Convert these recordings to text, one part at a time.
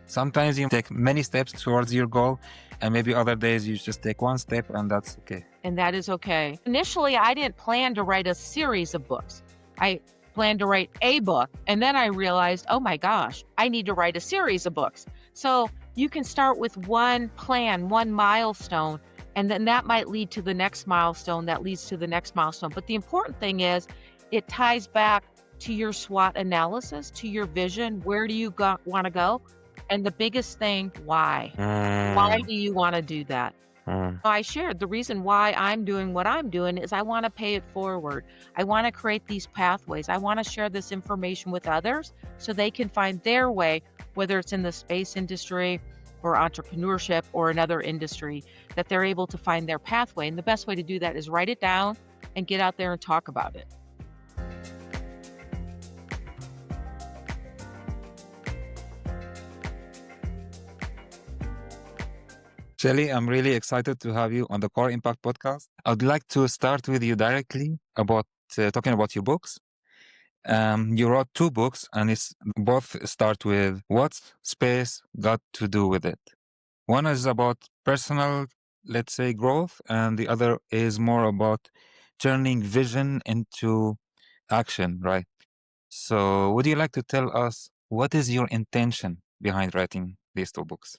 Sometimes you take many steps towards your goal, and maybe other days you just take one step, and that's okay. And that is okay. Initially, I didn't plan to write a series of books. I planned to write a book, and then I realized, oh my gosh, I need to write a series of books. So you can start with one plan, one milestone, and then that might lead to the next milestone that leads to the next milestone. But the important thing is it ties back to your SWOT analysis, to your vision. Where do you want to go? And the biggest thing, why? Why do you want to do that? I shared the reason why I'm doing what I'm doing is I want to pay it forward. I want to create these pathways. I want to share this information with others so they can find their way, whether it's in the space industry or entrepreneurship or another industry, that they're able to find their pathway. And the best way to do that is write it down and get out there and talk about it. Shelli, I'm really excited to have you on the Core Impact podcast. I'd like to start with you directly about talking about your books. You wrote 2 books, and it's both start with what's space got to do with it. One is about personal, let's say, growth, and the other is more about turning vision into action, right? So would you like to tell us what is your intention behind writing these 2 books?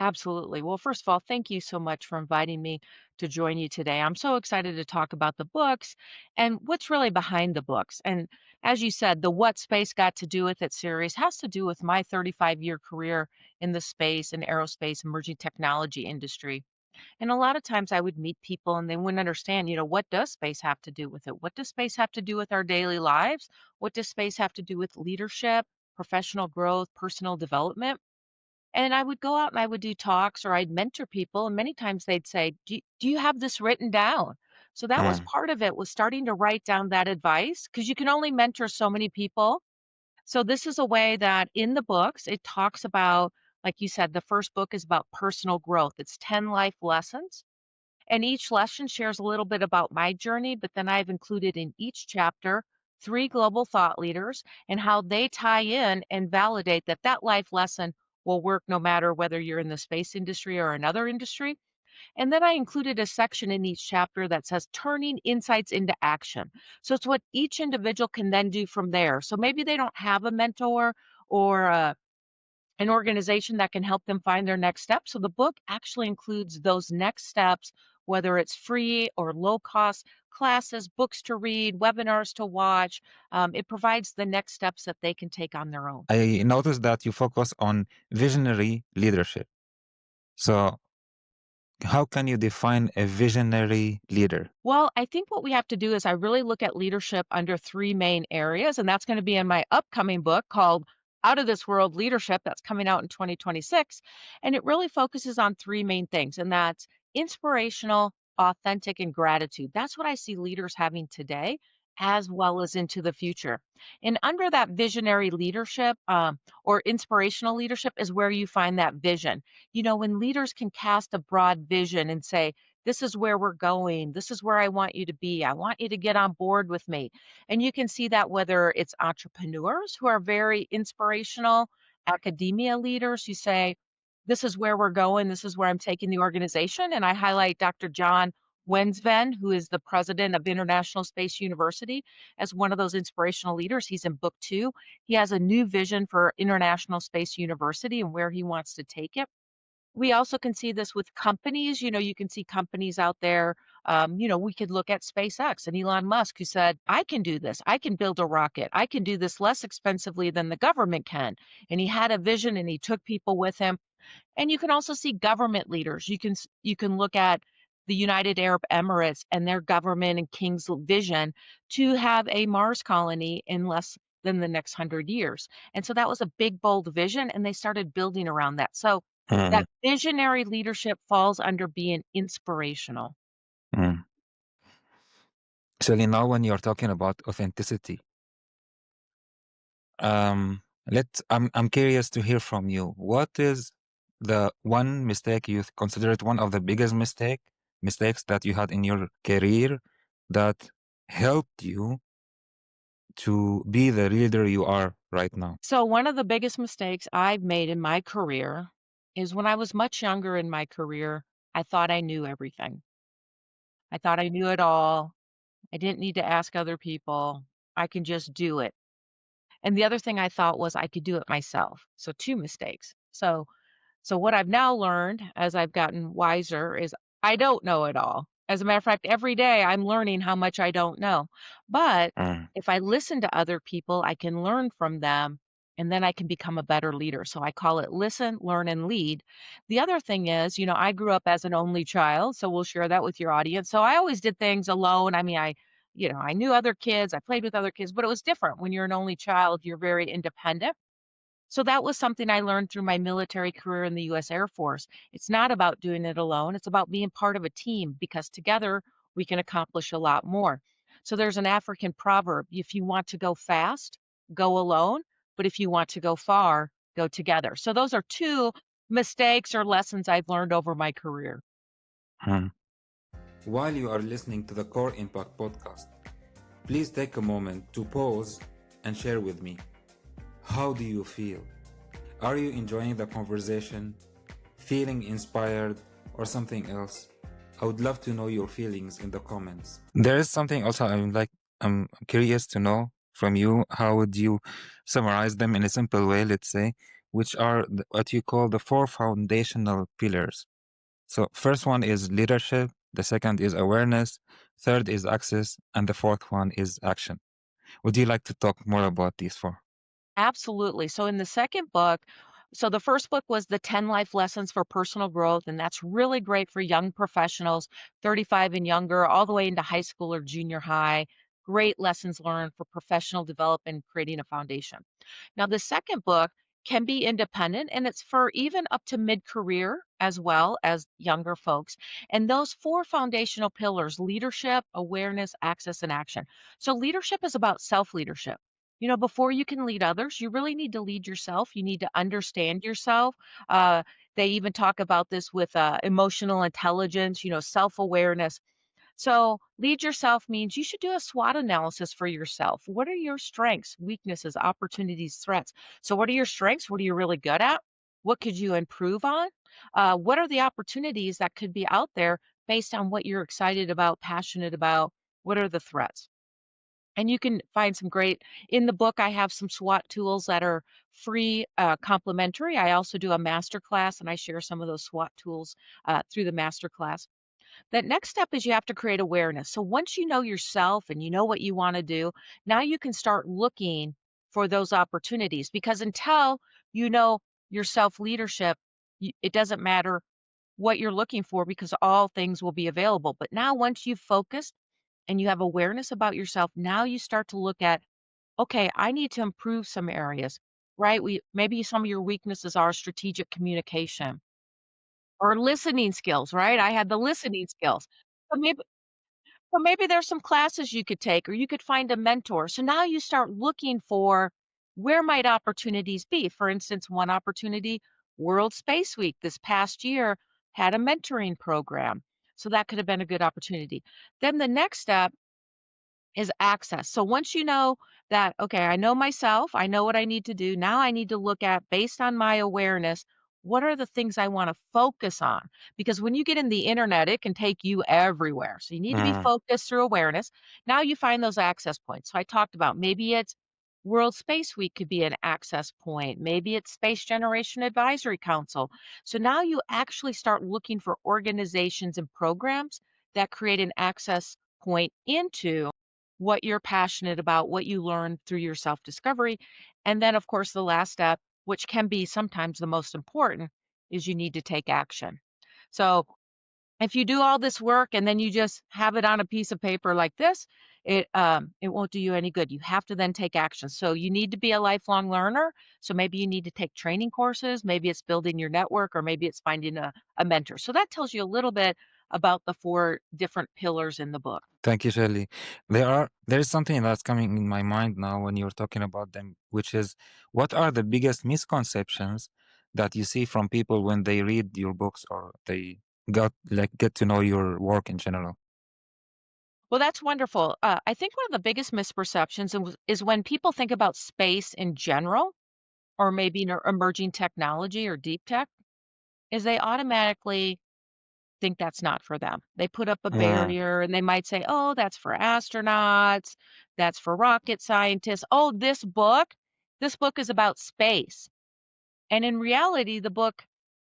Absolutely. Well, first of all, thank you so much for inviting me to join you today. I'm so excited to talk about the books and what's really behind the books. And as you said, the What Space Got to Do with It series has to do with my 35-year career in the space and aerospace emerging technology industry. And a lot of times I would meet people and they wouldn't understand, what does space have to do with it? What does space have to do with our daily lives? What does space have to do with leadership, professional growth, personal development? And I would go out and I would do talks or I'd mentor people, and many times they'd say, Do you have this written down?" So that was part of it, was starting to write down that advice because you can only mentor so many people. So this is a way that in the books, it talks about, like you said, the first book is about personal growth. It's 10 life lessons. And each lesson shares a little bit about my journey, but then I've included in each chapter 3 global thought leaders and how they tie in and validate that that life lesson will work no matter whether you're in the space industry or another industry. And then I included a section in each chapter that says turning insights into action. So it's what each individual can then do from there. So maybe they don't have a mentor or an organization that can help them find their next step. So the book actually includes those next steps, whether it's free or low cost classes, books to read, webinars to watch. It provides the next steps that they can take on their own. I noticed that you focus on visionary leadership. So how can you define a visionary leader? Well, I think what we have to do is I really look at leadership under 3 main areas, and that's going to be in my upcoming book called Out of This World Leadership, that's coming out in 2026. And it really focuses on 3 main things, and that's inspirational, authentic, and gratitude. That's what I see leaders having today as well as into the future. And under that visionary leadership or inspirational leadership is where you find that vision. When leaders can cast a broad vision and say, this is where we're going. This is where I want you to be. I want you to get on board with me. And you can see that whether it's entrepreneurs who are very inspirational, academia leaders who say, this is where we're going. This is where I'm taking the organization. And I highlight Dr. John Wensven, who is the president of International Space University, as one of those inspirational leaders. He's in book 2. He has a new vision for International Space University and where he wants to take it. We also can see this with companies. You can see companies out there. We could look at SpaceX and Elon Musk, who said, I can do this. I can build a rocket. I can do this less expensively than the government can. And he had a vision and he took people with him. And you can also see government leaders. You can look at the United Arab Emirates and their government and king's vision to have a Mars colony in less than the next 100 years. And so that was a big, bold vision, and they started building around that. So that visionary leadership falls under being inspirational. Actually, now when you're talking about authenticity, I'm curious to hear from you. What is the one mistake you consider it one of the biggest mistakes that you had in your career that helped you to be the leader you are right now? So one of the biggest mistakes I've made in my career is when I was much younger in my career, I thought I knew everything. I thought I knew it all. I didn't need to ask other people. I can just do it. And the other thing I thought was I could do it myself. So 2 mistakes. So what I've now learned as I've gotten wiser is I don't know it all. As a matter of fact, every day I'm learning how much I don't know. But Mm, if I listen to other people, I can learn from them and then I can become a better leader. So I call it listen, learn, and lead. The other thing is, I grew up as an only child, so we'll share that with your audience. So I always did things alone. I mean, I knew other kids, I played with other kids, but it was different. When you're an only child, you're very independent. So that was something I learned through my military career in the US Air Force. It's not about doing it alone, it's about being part of a team because together we can accomplish a lot more. So there's an African proverb, if you want to go fast, go alone, but if you want to go far, go together. So those are 2 mistakes or lessons I've learned over my career. mm. While you are listening to the Core Impact podcast, please take a moment to pause and share with me. How do you feel? Are you enjoying the conversation, feeling inspired, or something else? I would love to know your feelings in the comments. There is something also I'm curious to know from you. How would you summarize them in a simple way, let's say, which are what you call the 4 foundational pillars? So first one is leadership, the second is awareness, third is access, and the fourth one is action. Would you like to talk more about these 4? Absolutely. So in the second book, so the first book was the 10 life lessons for personal growth, and that's really great for young professionals, 35 and younger, all the way into high school or junior high. Great lessons learned for professional development, creating a foundation. Now, the second book can be independent and it's for even up to mid career as well as younger folks. And those 4 foundational pillars leadership, awareness, access, and action. So, leadership is about self leadership. Before you can lead others, you really need to lead yourself. You need to understand yourself. Uh, they even talk about this with emotional intelligence, self awareness. So, lead yourself means you should do a SWOT analysis for yourself. What are your strengths, weaknesses, opportunities, threats? So, what are your strengths? What are you really good at? What could you improve on? What are the opportunities that could be out there based on what you're excited about, passionate about? What are the threats? And you can find some great in the book. I have some SWOT tools that are free, complimentary. I also do a master class, and I share some of those SWOT tools through the master class. That next step is you have to create awareness. So once you know yourself and you know what you want to do, now you can start looking for those opportunities because until you know your self leadership, it doesn't matter what you're looking for because all things will be available. But now, once you've focused and you have awareness about yourself, now you start to look at, okay, I need to improve some areas, right? Maybe some of your weaknesses are strategic communication or listening skills, right? I had the listening skills. But maybe there's some classes you could take or you could find a mentor. So now you start looking for where might opportunities be. For instance, one opportunity, World Space Week this past year had a mentoring program. So that could have been a good opportunity. Then the next step is access. So once you know that, okay, I know myself, I know what I need to do. Now I need to look at, based on my awareness, what are the things I want to focus on? Because when you get in the internet, it can take you everywhere. So you need to be Mm, focused through awareness. Now you find those access points. So I talked about maybe it's World Space Week could be an access point. Maybe it's Space Generation Advisory Council. So now you actually start looking for organizations and programs that create an access point into what you're passionate about, what you learned through your self discovery. And then, of course, the last step, which can be sometimes the most important, is you need to take action. So if you do all this work and then you just have it on a piece of paper like this, it won't do you any good. You have to then take action. So you need to be a lifelong learner. So maybe you need to take training courses, maybe it's building your network, or maybe it's finding a mentor. So that tells you a little bit about the 4 different pillars in the book. thank you, Shelly. There is something that's coming in my mind now when you're talking about them, which is what are the biggest misconceptions that you see from people when they read your books or they get to know your work in general? Well, that's wonderful. I think one of the biggest misperceptions is when people think about space in general, or maybe emerging technology or deep tech, is they automatically think that's not for them. They put up a Yeah. barrier and they might say, "Oh, that's for astronauts, that's for rocket scientists. Oh, this book is about space." And in reality, the book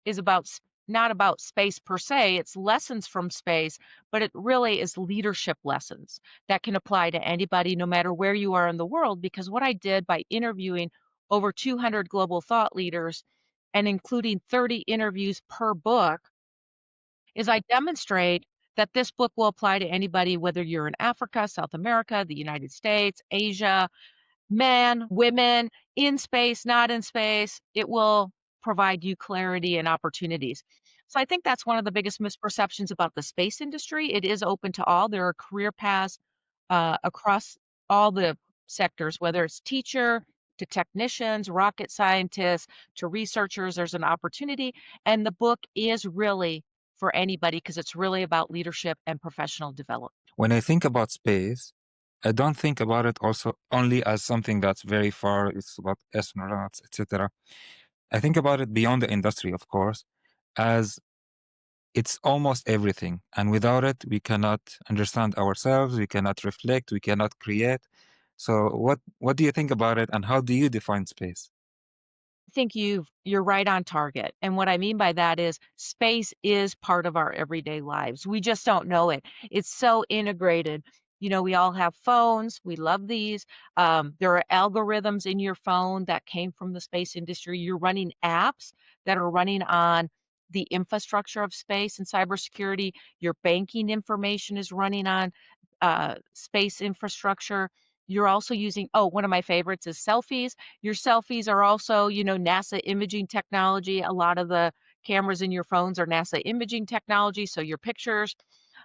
is not about space per se, it's lessons from space, but it really is leadership lessons that can apply to anybody no matter where you are in the world. Because what I did by interviewing over 200 global thought leaders and including 30 interviews per book is I demonstrate that this book will apply to anybody, whether you're in Africa, South America, the United States, Asia, men, women, in space, not in space. It will provide you clarity and opportunities. So I think that's one of the biggest misperceptions about the space industry. It is open to all. There are career paths across all the sectors, whether it's teacher to technicians, rocket scientists to researchers. There's an opportunity, and the book is really for anybody because it's really about leadership and professional development. When I think about space, I don't think about it also only as something that's very far. It's about astronauts, etc. I think about it beyond the industry, of course, as it's almost everything. And without it, we cannot understand ourselves, we cannot reflect, we cannot create. So what do you think about it and how do you define space? Think you're right on target. And what I mean by that is space is part of our everyday lives. We just don't know it. It's so integrated. You know, we all have phones. We love these. There are algorithms in your phone that came from the space industry. You're running apps that are running on the infrastructure of space and cybersecurity. Your banking information is running on space infrastructure. You're also using, oh, one of my favorites is selfies. Your selfies are also, you know, NASA imaging technology. A lot of the cameras in your phones are NASA imaging technology, so your pictures.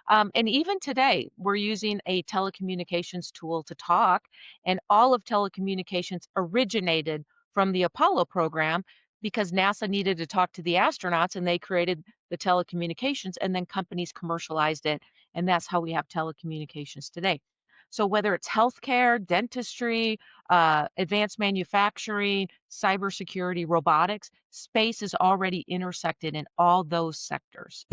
And even today, we're using a telecommunications tool to talk, and all of telecommunications originated from the Apollo program because NASA needed to talk to the astronauts and they created the telecommunications, and then companies commercialized it. And that's how we have telecommunications today. So whether it's healthcare, dentistry, advanced manufacturing, cybersecurity, robotics, space is already intersected in all those sectors.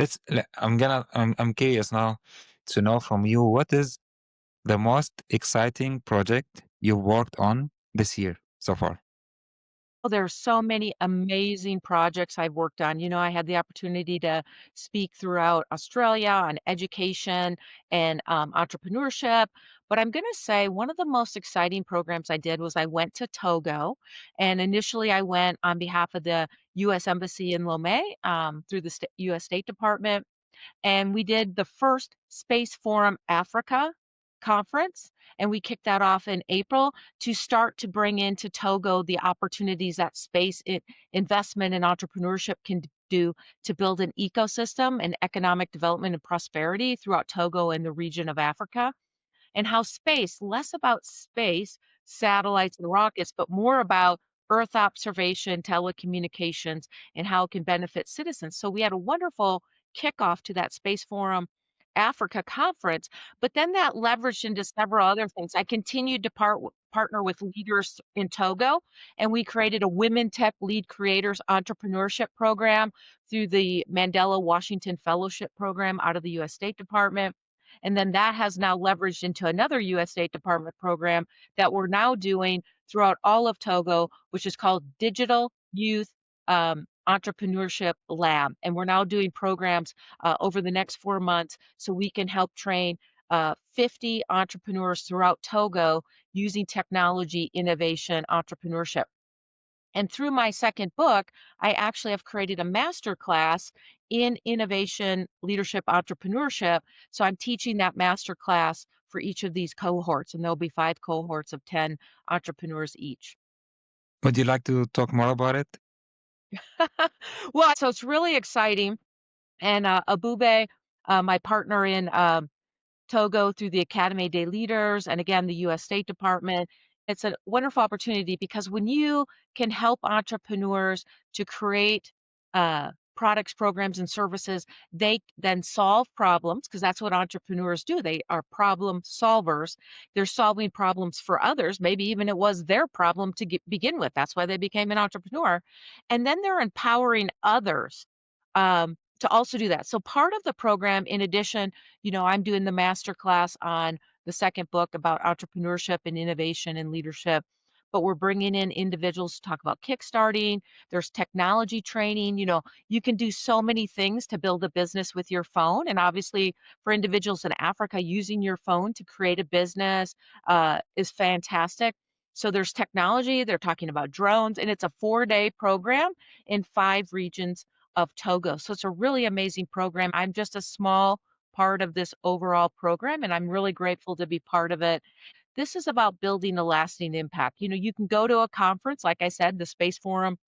I'm curious now to know from you what is the most exciting project you worked on this year so far. Oh, there's so many amazing projects I've worked on. You know, I had the opportunity to speak throughout Australia on education and entrepreneurship. But I'm going to say one of the most exciting programs I did was I went to Togo. And initially, I went on behalf of the U.S. Embassy in Lomé through the U.S. State Department, and we did the first Space Forum Africa conference, and we kicked that off in April to start to bring into Togo the opportunities that investment and entrepreneurship can do to build an ecosystem and economic development and prosperity throughout Togo and the region of Africa, and how space, less about space, satellites and rockets, but more about Earth observation, telecommunications, and how it can benefit citizens. So we had a wonderful kickoff to that Space Forum Africa conference, but then that leveraged into several other things. I continued to partner with leaders in Togo, and we created a Women Tech Lead Creators Entrepreneurship Program through the Mandela Washington Fellowship Program out of the U.S. State Department. And then that has now leveraged into another US State Department program that we're now doing throughout all of Togo, which is called Digital Youth Entrepreneurship Lab. And we're now doing programs over the next 4 months so we can help train 50 entrepreneurs throughout Togo using technology, innovation, entrepreneurship. And through my second book, I actually have created a master class in innovation, leadership, entrepreneurship. So I'm teaching that master class for each of these cohorts, and there'll be 5 cohorts of 10 entrepreneurs each. Would you like to talk more about it? Well, so it's really exciting. And Abube, my partner in Togo through the Academy des Leaders and again, the US State Department. It's a wonderful opportunity because when you can help entrepreneurs to create products, programs, and services. They then solve problems because that's what entrepreneurs do. They are problem solvers. They're solving problems for others. Maybe even it was their problem to begin with. That's why they became an entrepreneur. And then they're empowering others to also do that. So part of the program, in addition, I'm doing the master class on the second book about entrepreneurship and innovation and leadership. But we're bringing in individuals to talk about kickstarting. There's technology training. You can do so many things to build a business with your phone. And obviously, for individuals in Africa, using your phone to create a business is fantastic. So there's technology. They're talking about drones, and it's a 4-day program in 5 regions of Togo. So it's a really amazing program. I'm just a small part of this overall program, and I'm really grateful to be part of it. This is about building a lasting impact. You can go to a conference, like I said, the Space Forum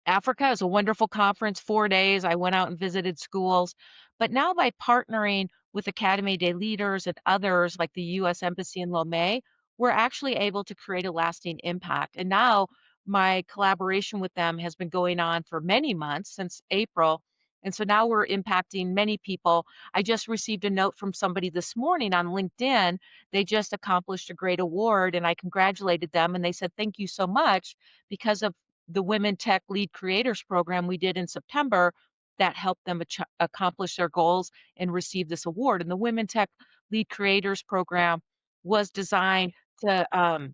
Africa is a wonderful conference, 4 days. I went out and visited schools. But now by partnering with Academy Day leaders and others like the US Embassy in Lomé, we're actually able to create a lasting impact. And now my collaboration with them has been going on for many months, since April. And so now we're impacting many people. I just received a note from somebody this morning on LinkedIn. They just accomplished a great award, and I congratulated them. And they said, "Thank you so much, because of the Women Tech Lead Creators program we did in September that helped them accomplish their goals and receive this award." And the Women Tech Lead Creators program was designed to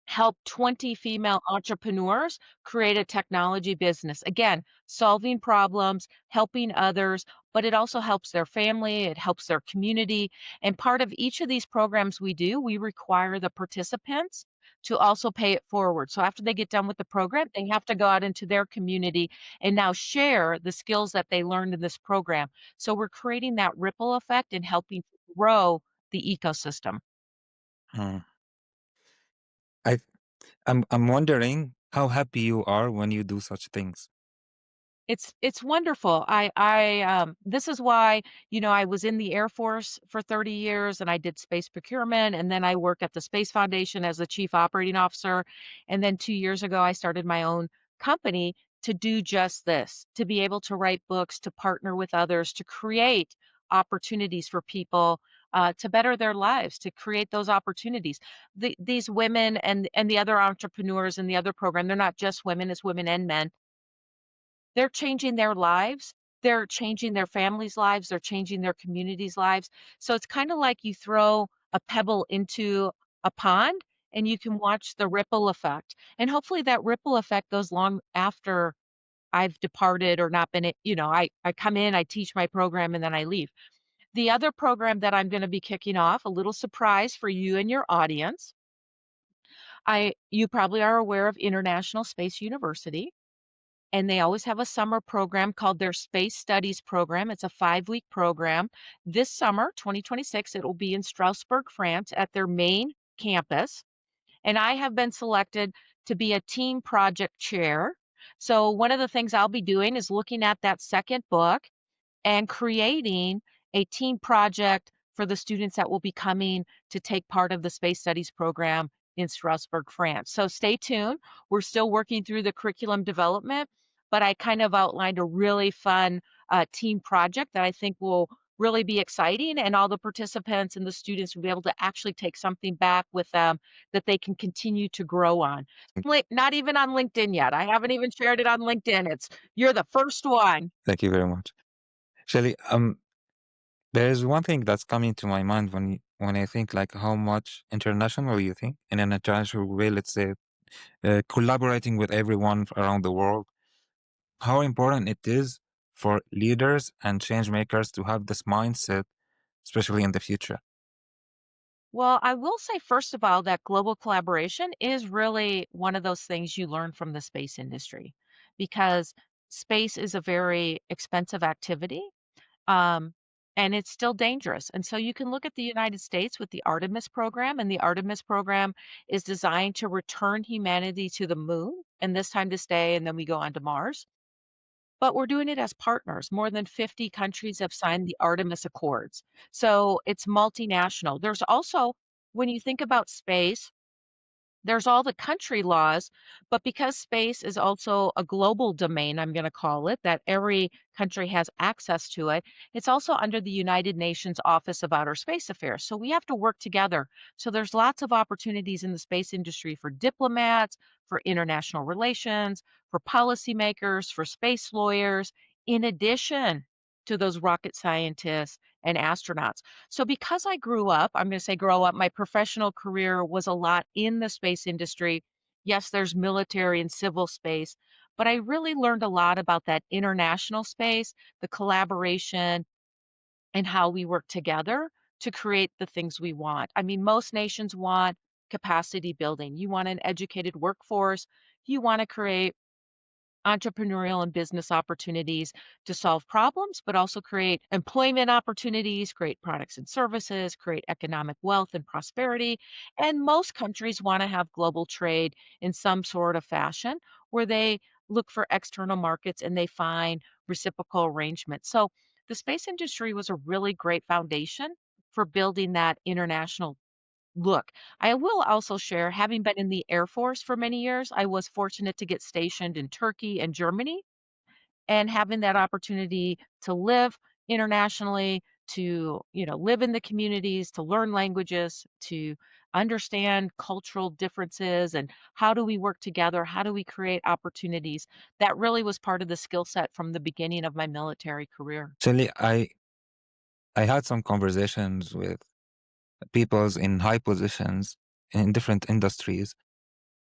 help 20 female entrepreneurs create a technology business. Again, solving problems, helping others, but it also helps their family, it helps their community. And part of each of these programs we do, we require the participants to also pay it forward. So after they get done with the program, they have to go out into their community and now share the skills that they learned in this program. So we're creating that ripple effect and helping grow the ecosystem. Hmm. I I'm wondering how happy you are when you do such things. It's wonderful. I this is why, I was in the Air Force for 30 years, and I did space procurement, and then I work at the Space Foundation as the chief operating officer. And then 2 years ago I started my own company to do just this, to be able to write books, to partner with others, to create opportunities for people to better their lives, to create those opportunities. These women and the other entrepreneurs in the other program, they're not just women, it's women and men. They're changing their lives, they're changing their families' lives, they're changing their communities' lives. So it's kinda like you throw a pebble into a pond, and you can watch the ripple effect, and hopefully that ripple effect goes long after I've departed or not been I come in, I teach my program, and then I leave. The other program that I'm gonna be kicking off, a little surprise for you and your audience, you probably are aware of International Space University, and they always have a summer program called their Space Studies program. It's a 5-week program. This summer, 2026, it will be in Strasbourg, France, at their main campus. And I have been selected to be a team project chair. So one of the things I'll be doing is looking at that second book and creating a team project for the students that will be coming to take part of the Space Studies program in Strasbourg, France. So stay tuned. We're still working through the curriculum development, but I kind of outlined a really fun team project that I think will really be exciting, and all the participants and the students will be able to actually take something back with them that they can continue to grow on. Not even on LinkedIn yet. I haven't even shared it on LinkedIn. You're the first one. Thank you very much. Shelly, there is one thing that's coming to my mind when I think like how much international you think in an international way, let's say, collaborating with everyone around the world, how important it is for leaders and change makers to have this mindset, especially in the future. Well, I will say, first of all, that global collaboration is really one of those things you learn from the space industry, because space is a very expensive activity, um, and it's still dangerous. And so you can look at the United States with the Artemis program, and the Artemis program is designed to return humanity to the moon, and this time to stay, and then we go on to Mars. But we're doing it as partners. More than 50 countries have signed the Artemis Accords. So it's multinational. There's also, when you think about space, There's all the country laws, but because space is also a global domain, I'm going to call it, that every country has access to it, it's also under the United Nations Office of Outer Space Affairs. So we have to work together. So there's lots of opportunities in the space industry for diplomats, for international relations, for policymakers, for space lawyers, in addition to those rocket scientists and astronauts. So because I grew up, I'm going to say grow up, my professional career was a lot in the space industry. Yes, there's military and civil space, but I really learned a lot about that international space, the collaboration, and how we work together to create the things we want. I mean, most nations want capacity building. You want an educated workforce. You want to create entrepreneurial and business opportunities to solve problems, but also create employment opportunities, create products and services, create economic wealth and prosperity. And most countries want to have global trade in some sort of fashion where they look for external markets and they find reciprocal arrangements. So the space industry was a really great foundation for building that international look. I will also share, having been in the Air Force for many years, I was fortunate to get stationed in Turkey and Germany, and having that opportunity to live internationally, to, live in the communities, to learn languages, to understand cultural differences and how do we work together? How do we create opportunities? That really was part of the skill set from the beginning of my military career. Actually, I had some conversations with peoples in high positions in different industries,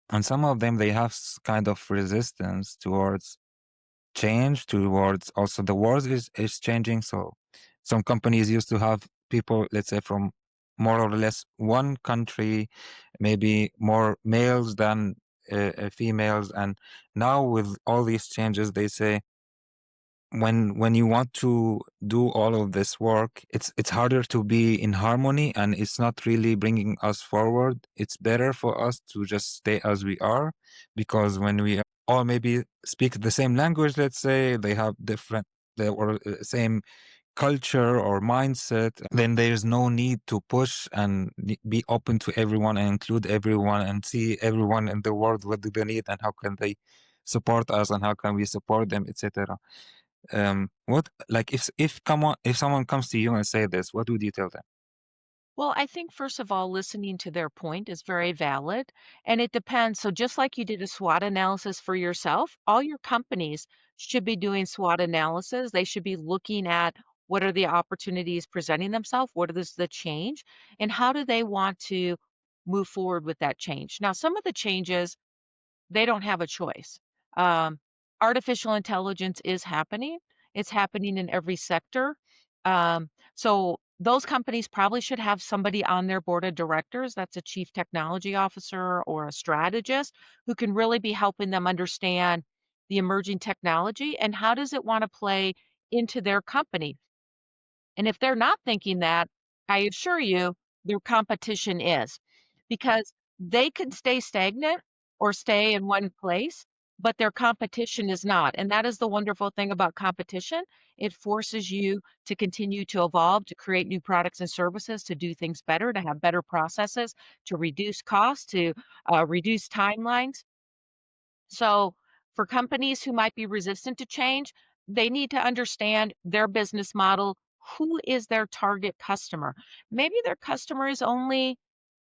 and some of them they have kind of resistance towards change, towards also the world is changing. So some companies used to have people, let's say, from more or less one country, maybe more males than females, and now with all these changes, they say when you want to do all of this work, it's harder to be in harmony, and it's not really bringing us forward. It's better for us to just stay as we are, because when we all maybe speak the same language, let's say, they have different or same culture or mindset, then there's no need to push and be open to everyone and include everyone and see everyone in the world, what do they need and how can they support us and how can we support them, etc. What, like, if someone comes to you and say this, what would you tell them? Well, I think first of all, listening to their point is very valid, and it depends. So just like you did a SWOT analysis for yourself, all your companies should be doing SWOT analysis. They should be looking at what are the opportunities presenting themselves, what is the change, and how do they want to move forward with that change. Now, some of the changes they don't have a choice. Um, Artificial intelligence is happening. It's happening in every sector. So those companies probably should have somebody on their board of directors that's a chief technology officer or a strategist who can really be helping them understand the emerging technology and how does it want to play into their company. And if they're not thinking that, I assure you their competition is because they can stay stagnant or stay in one place, but their competition is not. And that is the wonderful thing about competition. It forces you to continue to evolve, to create new products and services, to do things better, to have better processes, to reduce costs, to reduce timelines. So, for companies who might be resistant to change, they need to understand their business model. Who is their target customer? Maybe their customer is only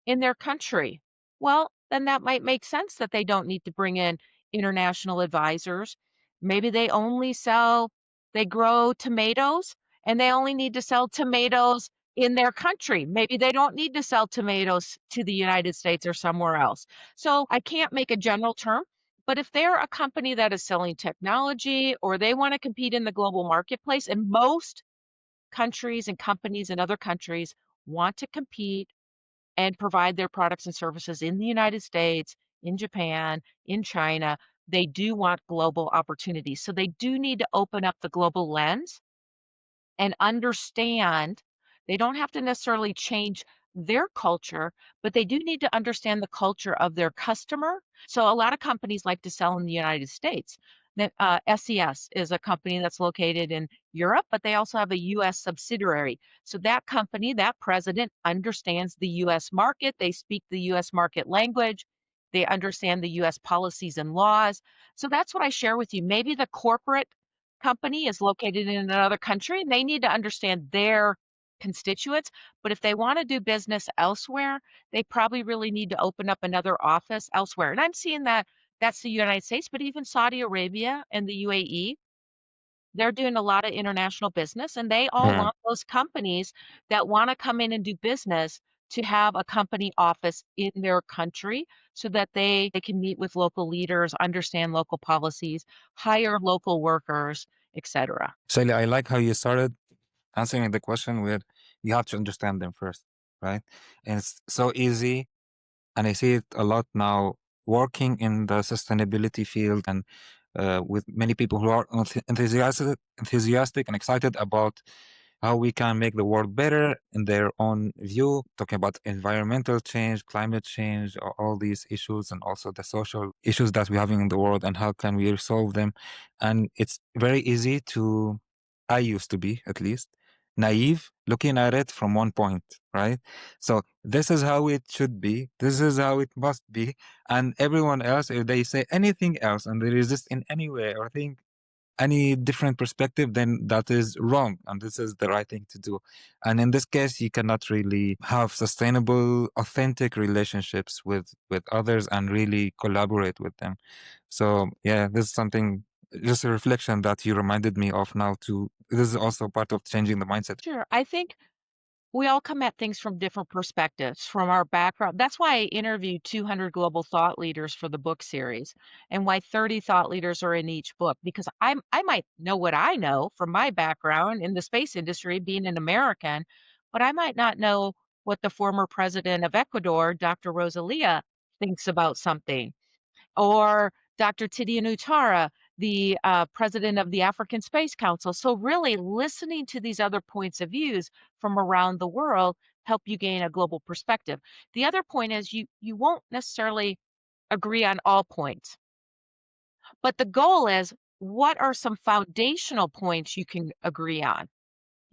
in their country. Well, then that might make sense that they don't need to bring in international advisors. Maybe they grow tomatoes and they only need to sell tomatoes in their country. Maybe they don't need to sell tomatoes to the United States or somewhere else. So I can't make a general term, but if they're a company that is selling technology or they want to compete in the global marketplace, and most countries and companies in other countries want to compete and provide their products and services in the United States, in Japan, in China, they do want global opportunities. So they do need to open up the global lens and understand they don't have to necessarily change their culture, but they do need to understand the culture of their customer. So a lot of companies like to sell in the United States. SES is a company that's located in Europe, but they also have a US subsidiary. So that company, that president understands the US market. They speak the US market language. They understand the US policies and laws. So that's what I share with you. Maybe the corporate company is located in another country and they need to understand their constituents. But if they want to do business elsewhere, they probably really need to open up another office elsewhere. And I'm seeing that that's the United States, but even Saudi Arabia and the UAE, they're doing a lot of international business, and they all Yeah. want those companies that wanna come in and do business to have a company office in their country so that they can meet with local leaders, understand local policies, hire local workers, etcetera. Shelly, I like how you started answering the question with you have to understand them first, right? And it's so easy, and I see it a lot now working in the sustainability field and with many people who are enthusiastic and excited about how we can make the world better in their own view, talking about environmental change, climate change, all these issues, and also the social issues that we're having in the world and how can we resolve them. And it's very easy to, I used to be at least, naive looking at it from one point, right? So this is how it should be. This is how it must be. And everyone else, if they say anything else and they resist in any way or think any different perspective, then that is wrong. And this is the right thing to do. And in this case, you cannot really have sustainable, authentic relationships with others and really collaborate with them. So yeah, this is something, just a reflection that you reminded me of now too. This is also part of changing the mindset. Sure, I think we all come at things from different perspectives, from our background. That's why I interviewed 200 global thought leaders for the book series and why 30 thought leaders are in each book because I might know what I know from my background in the space industry being an American, but I might not know what the former president of Ecuador, Dr. Rosalia, thinks about something or Dr. Tidiane Utara, the president of the African Space Council. So really listening to these other points of views from around the world help you gain a global perspective. The other point is you won't necessarily agree on all points, but the goal is what are some foundational points you can agree on?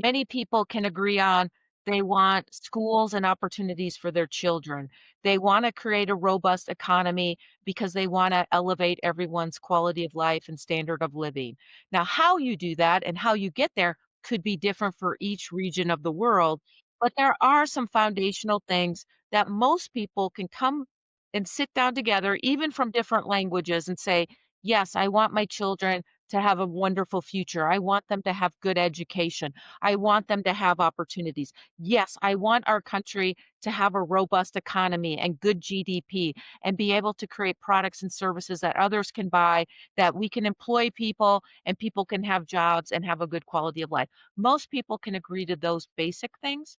Many people can agree on they want schools and opportunities for their children. They want to create a robust economy because they want to elevate everyone's quality of life and standard of living. Now, how you do that and how you get there could be different for each region of the world, but there are some foundational things that most people can come and sit down together, even from different languages, and say, yes, I want my children to have a wonderful future. I want them to have good education. I want them to have opportunities. Yes, I want our country to have a robust economy and good GDP and be able to create products and services that others can buy, that we can employ people and people can have jobs and have a good quality of life. Most people can agree to those basic things.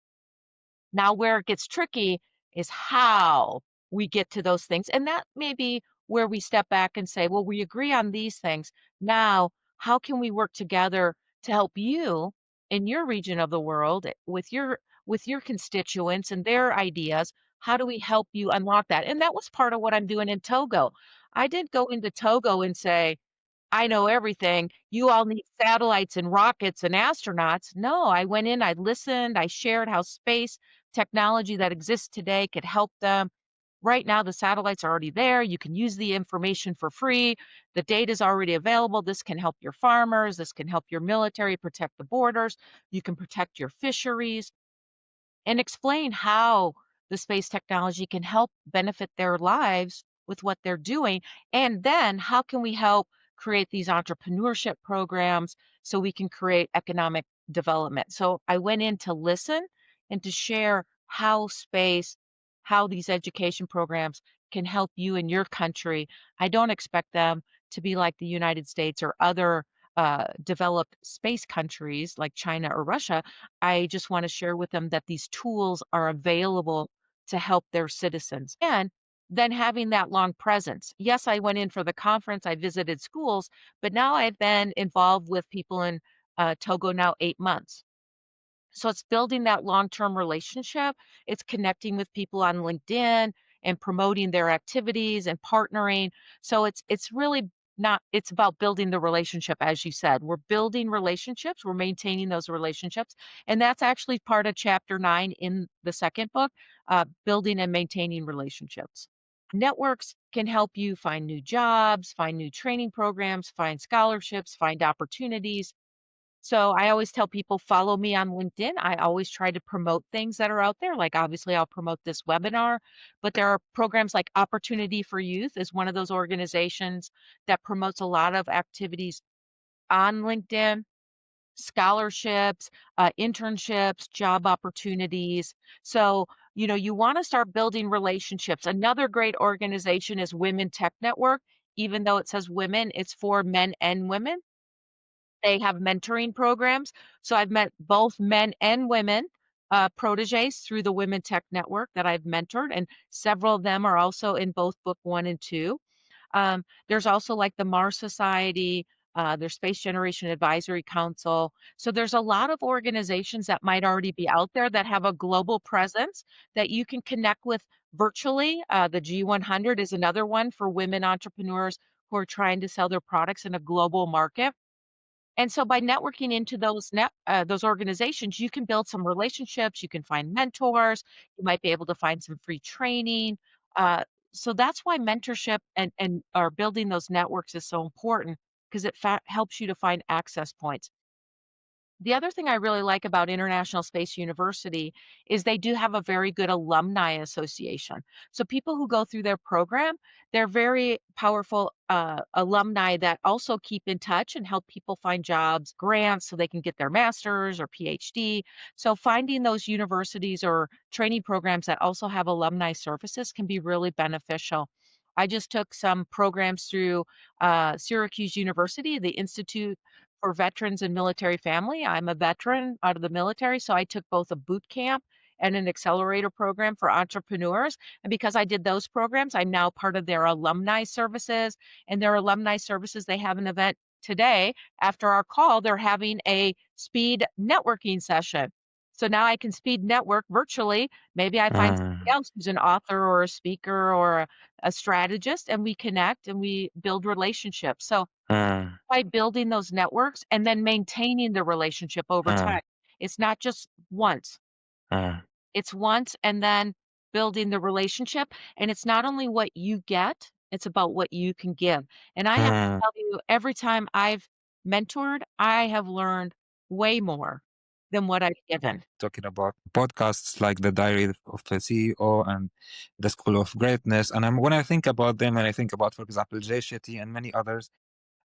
Now, where it gets tricky is how we get to those things. And that may be where we step back and say, well, we agree on these things. Now, how can we work together to help you in your region of the world with your constituents and their ideas? How do we help you unlock that? And that was part of what I'm doing in Togo. I didn't go into Togo and say, I know everything. You all need satellites and rockets and astronauts. No, I went in, I listened, I shared how space technology that exists today could help them. Right now, the satellites are already there. You can use the information for free. The data is already available. This can help your farmers. This can help your military protect the borders. You can protect your fisheries and explain how the space technology can help benefit their lives with what they're doing. And then how can we help create these entrepreneurship programs so we can create economic development? So I went in to listen and to share how space, how these education programs can help you in your country. I don't expect them to be like the United States or other developed space countries like China or Russia. I just want to share with them that these tools are available to help their citizens. And then having that long presence. Yes, I went in for the conference, I visited schools, but now I've been involved with people in Togo now 8 months. So it's building that long-term relationship. It's connecting with people on LinkedIn and promoting their activities and partnering. So it's really not it's about building the relationship as you said. We're building relationships, we're maintaining those relationships, and that's actually part of chapter 9 in the second book, building and maintaining relationships. Networks can help you find new jobs, find new training programs, find scholarships, find opportunities. So I always tell people follow me on LinkedIn. I always try to promote things that are out there. Like obviously I'll promote this webinar, but there are programs like Opportunity for Youth is one of those organizations that promotes a lot of activities on LinkedIn, scholarships, internships, job opportunities. So, you want to start building relationships. Another great organization is Women Tech Network. Even though it says women, it's for men and women. They have mentoring programs. So I've met both men and women proteges through the Women Tech Network that I've mentored, and several of them are also in both book one and two. There's also like the Mars Society, there's Space Generation Advisory Council. So there's a lot of organizations that might already be out there that have a global presence that you can connect with virtually. The G100 is another one for women entrepreneurs who are trying to sell their products in a global market. And so by networking into those organizations, you can build some relationships, you can find mentors, you might be able to find some free training. Uh, so that's why mentorship and or building those networks is so important because it helps you to find access points. The other thing I really like about International Space University is they do have a very good alumni association. So people who go through their program, they're very powerful alumni that also keep in touch and help people find jobs, grants so they can get their master's or PhD. So finding those universities or training programs that also have alumni services can be really beneficial. I just took some programs through Syracuse University, the Institute for veterans and military family. I'm a veteran out of the military, so I took both a boot camp and an accelerator program for entrepreneurs. And because I did those programs, I'm now part of their alumni services. And their alumni services, they have an event today. After our call, they're having a speed networking session. So now I can speed network virtually. Maybe I find somebody Mm, else who's an author or a speaker or a strategist, and we connect and we build relationships. So mm, by building those networks and then maintaining the relationship over mm, time. It's not just once. mm, It's once and then building the relationship, and it's not only what you get, it's about what you can give. And I have to mm. tell you, every time I've mentored, I have learned way more than what I've given. Talking about podcasts like the Diary of a CEO and the School of Greatness, and when I think about them, and I think about, for example, Jay Shetty and many others,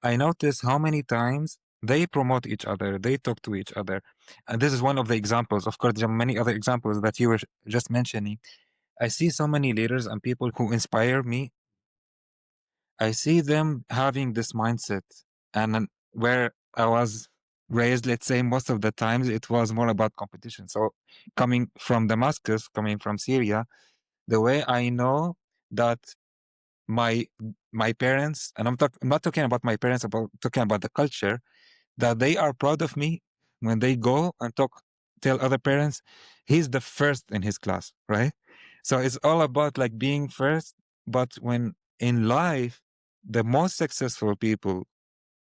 I notice how many times they promote each other, they talk to each other. And this is one of the examples. Of course, there are many other examples that you were just mentioning. I see so many leaders and people who inspire me. I see them having this mindset. And where I was raised, let's say, most of the times it was more about competition. So coming from Damascus, coming from Syria, the way I know that my my parents, and I'm not talking about my parents, about talking about the culture, that they are proud of me when they go and tell other parents he's the first in his class, right? So it's all about like being first. But when in life, the most successful people,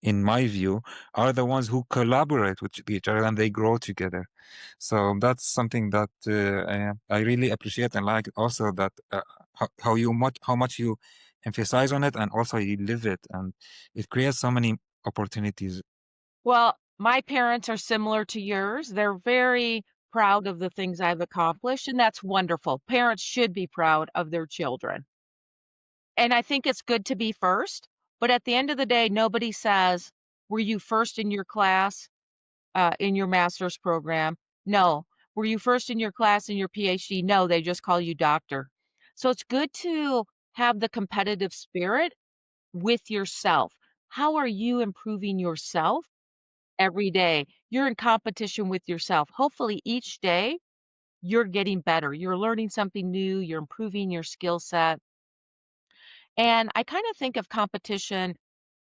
in my view, are the ones who collaborate with each other and they grow together. So that's something that I really appreciate and like. Also that how much you emphasize on it, and also you live it, and it creates so many opportunities. Well, my parents are similar to yours. They're very proud of the things I've accomplished, and that's wonderful. Parents should be proud of their children. And I think it's good to be first, but at the end of the day, nobody says, "Were you first in your class, in your master's program?" No. "Were you first in your class in your PhD?" No, they just call you doctor. So it's good to have the competitive spirit with yourself. How are you improving yourself every day? You're in competition with yourself. Hopefully, each day you're getting better. You're learning something new, you're improving your skill set. And I kind of think of competition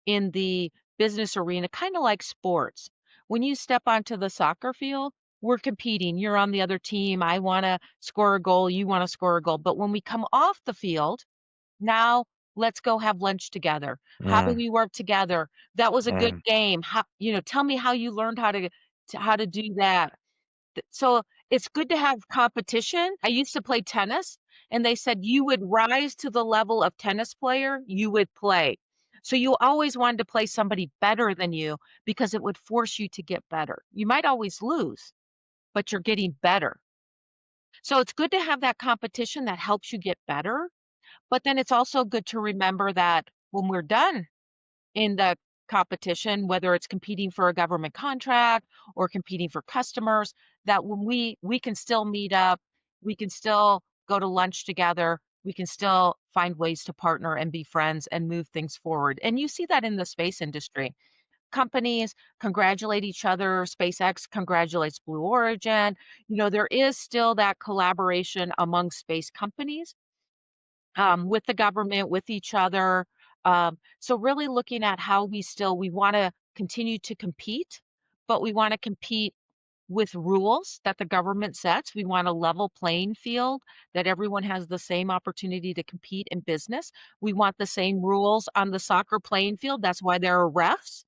in the business arena, kind of like sports. When you step onto the soccer field, we're competing. You're on the other team. I want to score a goal. You want to score a goal. But when we come off the field, now let's go have lunch together. How do Mm, we work together? That was a good mm, game. How, tell me how you learned how to do that. So it's good to have competition. I used to play tennis, and they said you would rise to the level of tennis player you would play. So you always wanted to play somebody better than you because it would force you to get better. You might always lose, but you're getting better. So it's good to have that competition that helps you get better. But then it's also good to remember that when we're done in the competition, whether it's competing for a government contract or competing for customers, that when we can still meet up, we can still go to lunch together, we can still find ways to partner and be friends and move things forward. And you see that in the space industry. Companies congratulate each other. SpaceX congratulates Blue Origin. There is still that collaboration among space companies, with the government, with each other. So really looking at how we want to continue to compete, but we want to compete with rules that the government sets. We want a level playing field that everyone has the same opportunity to compete in business. We want the same rules on the soccer playing field. That's why there are refs.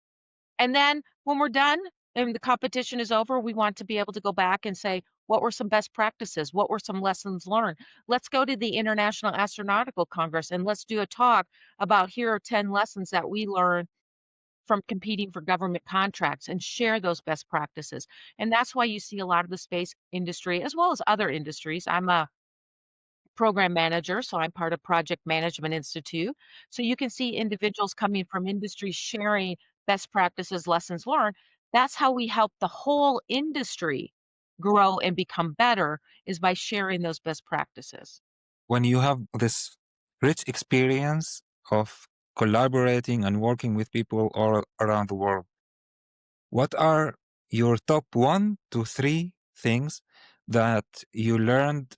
And then when we're done and the competition is over, we want to be able to go back and say, what were some best practices? What were some lessons learned? Let's go to the International Astronautical Congress and let's do a talk about here are 10 lessons that we learned from competing for government contracts and share those best practices. And that's why you see a lot of the space industry as well as other industries. I'm a program manager, so I'm part of Project Management Institute. So you can see individuals coming from industry sharing best practices, lessons learned. That's how we help the whole industry grow and become better is by sharing those best practices. When you have this rich experience of collaborating and working with people all around the world, what are your top 1 to 3 things that you learned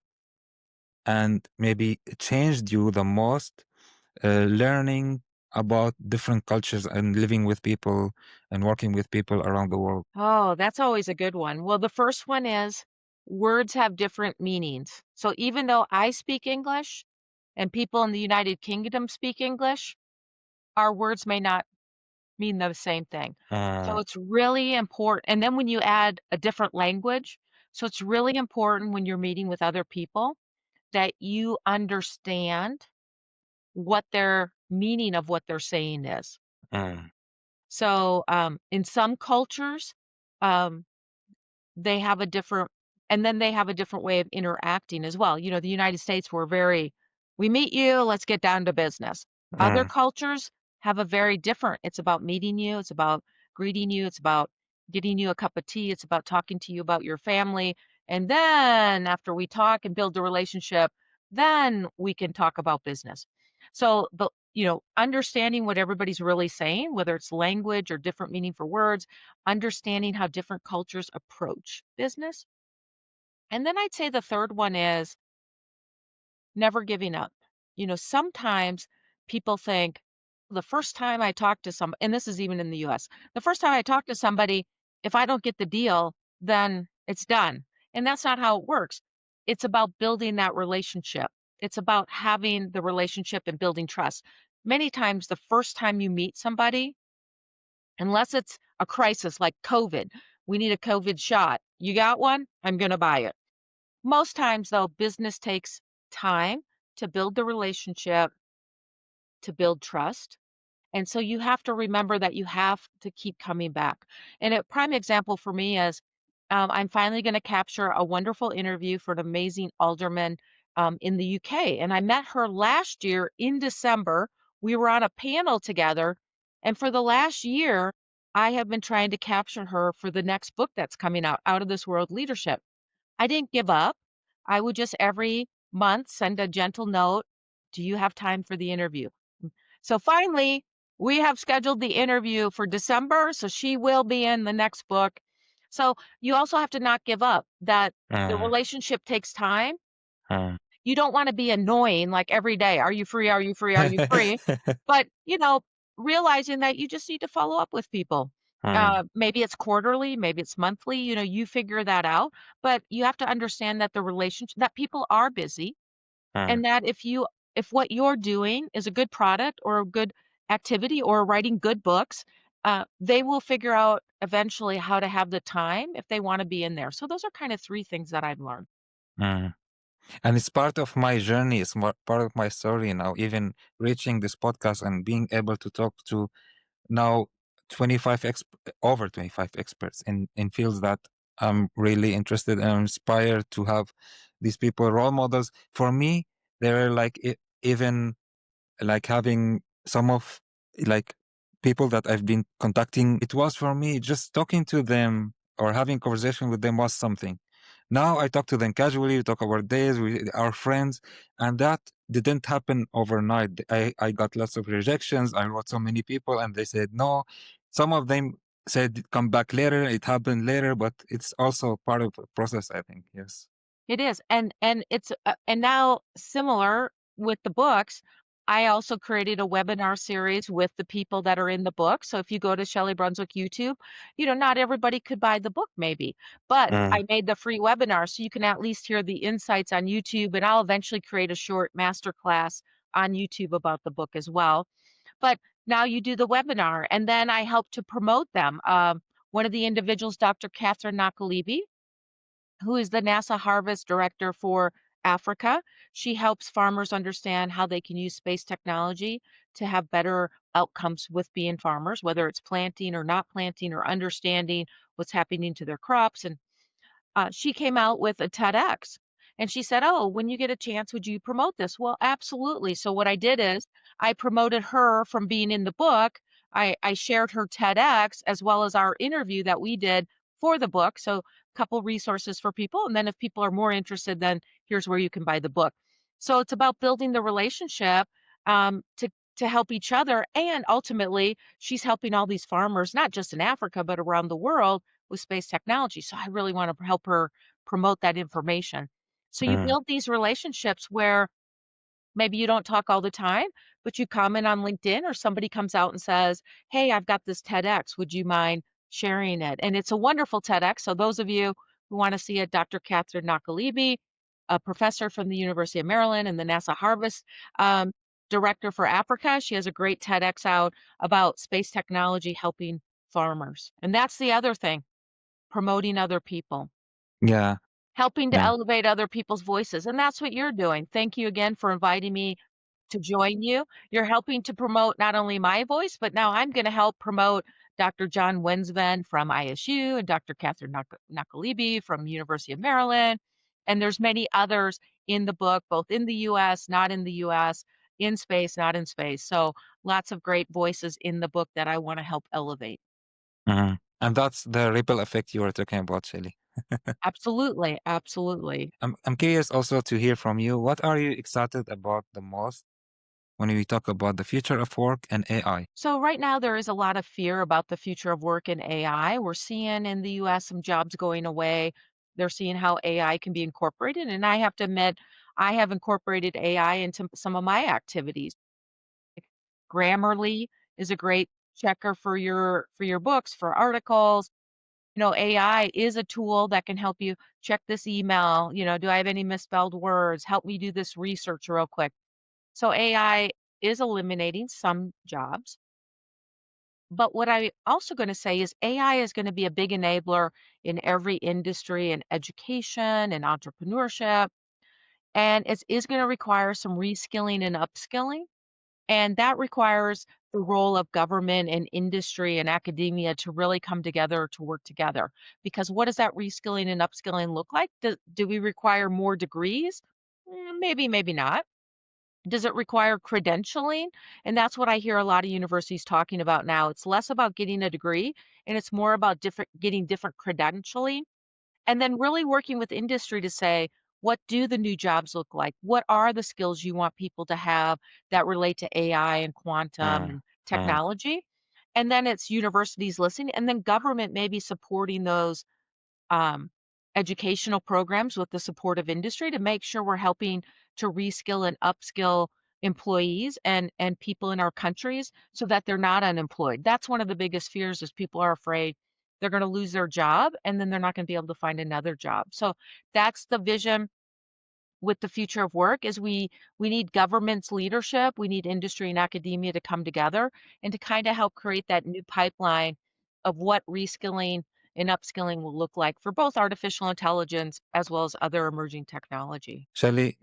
and maybe changed you the most, learning about different cultures and living with people and working with people around the world? Oh, that's always a good one. Well, the first one is words have different meanings. So even though I speak English and people in the United Kingdom speak English, our words may not mean the same thing. So Uh, it's really important. And then when you add a different language, so it's really important when you're meeting with other people that you understand what their meaning of what they're saying is. uh, So in some cultures, um, they have a different and then they have a different way of interacting as well. The United States, we're very, we meet you, let's get down to business. Other uh, cultures have a very different, it's about meeting you, it's about greeting you, it's about getting you a cup of tea, it's about talking to you about your family. And then after we talk and build a relationship, then we can talk about business. So understanding what everybody's really saying, whether it's language or different meaning for words, understanding how different cultures approach business. And then I'd say the third one is never giving up. Sometimes people think the first time I talk to somebody, and this is even in the US, the first time I talk to somebody, if I don't get the deal, then it's done. And that's not how it works. It's about building that relationship. It's about having the relationship and building trust. Many times, the first time you meet somebody, unless it's a crisis like COVID, we need a COVID shot. You got one? I'm going to buy it. Most times, though, business takes time to build the relationship, to build trust. And so you have to remember that you have to keep coming back. And a prime example for me is I'm finally going to capture a wonderful interview for an amazing alderman in the UK. And I met her last year in December. We were on a panel together. And for the last year, I have been trying to capture her for the next book that's coming out of this world leadership. I didn't give up. I would just every month send a gentle note. Do you have time for the interview? So finally, we have scheduled the interview for December, so she will be in the next book. So you also have to not give up, that the uh, relationship takes time. uh. You don't want to be annoying like every day. Are you free? Are you free? Are you free? But, realizing that you just need to follow up with people. Uh, Maybe it's quarterly, maybe it's monthly, you figure that out. But you have to understand that the relationship, that people are busy, uh, and that if what you're doing is a good product or a good activity or writing good books, they will figure out eventually how to have the time if they want to be in there. So those are kind of three things that I've learned. Mm. And it's part of my journey, it's part of my story now, even reaching this podcast and being able to talk to now 25 over 25 experts in fields that I'm really interested and inspired to have these people role models. For me, they're like even like having some of like people that I've been contacting. It was for me just talking to them or having conversation with them was something. Now I talk to them casually, we talk about days, we are friends, and that didn't happen overnight. I got lots of rejections. I wrote so many people and they said no. Some of them said come back later, it happened later, but it's also part of the process, I think. Yes. It is, and it's and now similar with the books, I also created a webinar series with the people that are in the book. So if you go to Shelli Brunswick YouTube, not everybody could buy the book maybe, but Mm. I made the free webinar so you can at least hear the insights on YouTube, and I'll eventually create a short master class on YouTube about the book as well. But now you do the webinar, and then I help to promote them. One of the individuals, Dr. Catherine Nakalibi, who is the NASA Harvest Director for Africa. She helps farmers understand how they can use space technology to have better outcomes with being farmers, whether it's planting or not planting or understanding what's happening to their crops. And she came out with a TEDx and she said, "Oh, when you get a chance, would you promote this?" Well, absolutely. So what I did is I promoted her from being in the book. I shared her TEDx as well as our interview that we did for the book. So a couple resources for people. And then if people are more interested, then here's where you can buy the book. So it's about building the relationship to help each other. And ultimately, she's helping all these farmers, not just in Africa, but around the world with space technology. So I really want to help her promote that information. So you Mm. build these relationships where maybe you don't talk all the time, but you comment on LinkedIn or somebody comes out and says, "Hey, I've got this TEDx. Would you mind sharing it?" And it's a wonderful TEDx. So those of you who want to see it, Dr. Catherine Nakalibi, a professor from the University of Maryland and the NASA Harvest um, Director for Africa, she has a great TEDx out about space technology helping farmers. And that's the other thing, promoting other people, Yeah. helping to Yeah. elevate other people's voices, and that's what you're doing. Thank you again for inviting me to join you. You're helping to promote not only my voice, but now I'm gonna help promote Dr. John Wensven from ISU and Dr. Catherine Nakalibi from University of Maryland, and there's many others in the book, both in the US, not in the US, in space, not in space. So lots of great voices in the book that I wanna help elevate. Mhm. And that's the ripple effect you were talking about, Shelly. Absolutely, absolutely. I'm curious also to hear from you. What are you excited about the most when we talk about the future of work and AI? So right now there is a lot of fear about the future of work in AI. We're seeing in the US some jobs going away. They're seeing how AI can be incorporated. And I have to admit, I have incorporated AI into some of my activities. Grammarly is a great checker for your books, for articles. AI is a tool that can help you check this email. Do I have any misspelled words? Help me do this research real quick. So AI is eliminating some jobs. But what I also going to say is AI is going to be a big enabler in every industry in education and entrepreneurship. And it is going to require some reskilling and upskilling. And that requires the role of government and industry and academia to really come together to work together. Because what does that reskilling and upskilling look like? Do we require more degrees? Maybe, maybe not. Does it require credentialing? And that's what I hear a lot of universities talking about now. It's less about getting a degree and it's more about getting different credentialing and then really working with industry to say, what do the new jobs look like? What are the skills you want people to have that relate to AI and quantum Mm. and Mm. technology? And then it's universities listening and then government maybe supporting those um, educational programs with the support of industry to make sure we're helping to reskill and upskill employees and people in our countries so that they're not unemployed. That's one of the biggest fears is people are afraid they're going to lose their job and then they're not going to be able to find another job. So that's the vision with the future of work is we need government's leadership, we need industry and academia to come together and to kind of help create that new pipeline of what reskilling and upskilling will look like for both artificial intelligence as well as other emerging technology. Shelly,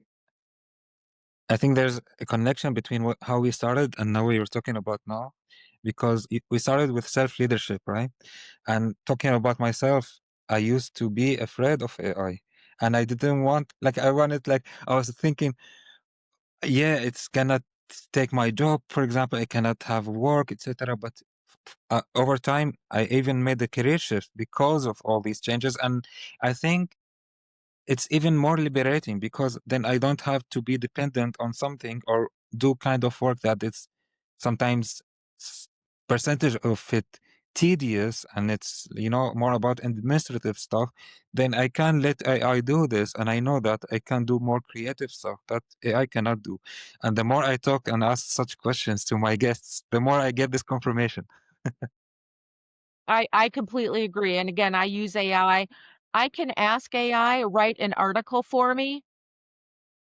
I think there's a connection between how we started and now we are talking about now, because we started with self-leadership, right? And talking about myself, I used to be afraid of AI, and I didn't want, like, I wanted, like, I was thinking, yeah, it's cannot take my job, for example, I cannot have work, etc. But over time, I even made a career shift because of all these changes, and I think it's even more liberating because then I don't have to be dependent on something or do kind of work that it's sometimes percentage of it tedious, and it's, more about administrative stuff. Then I can let AI do this, and I know that I can do more creative stuff that AI cannot do. And the more I talk and ask such questions to my guests, the more I get this confirmation. I completely agree. And again, I use AI. I can ask AI write an article for me,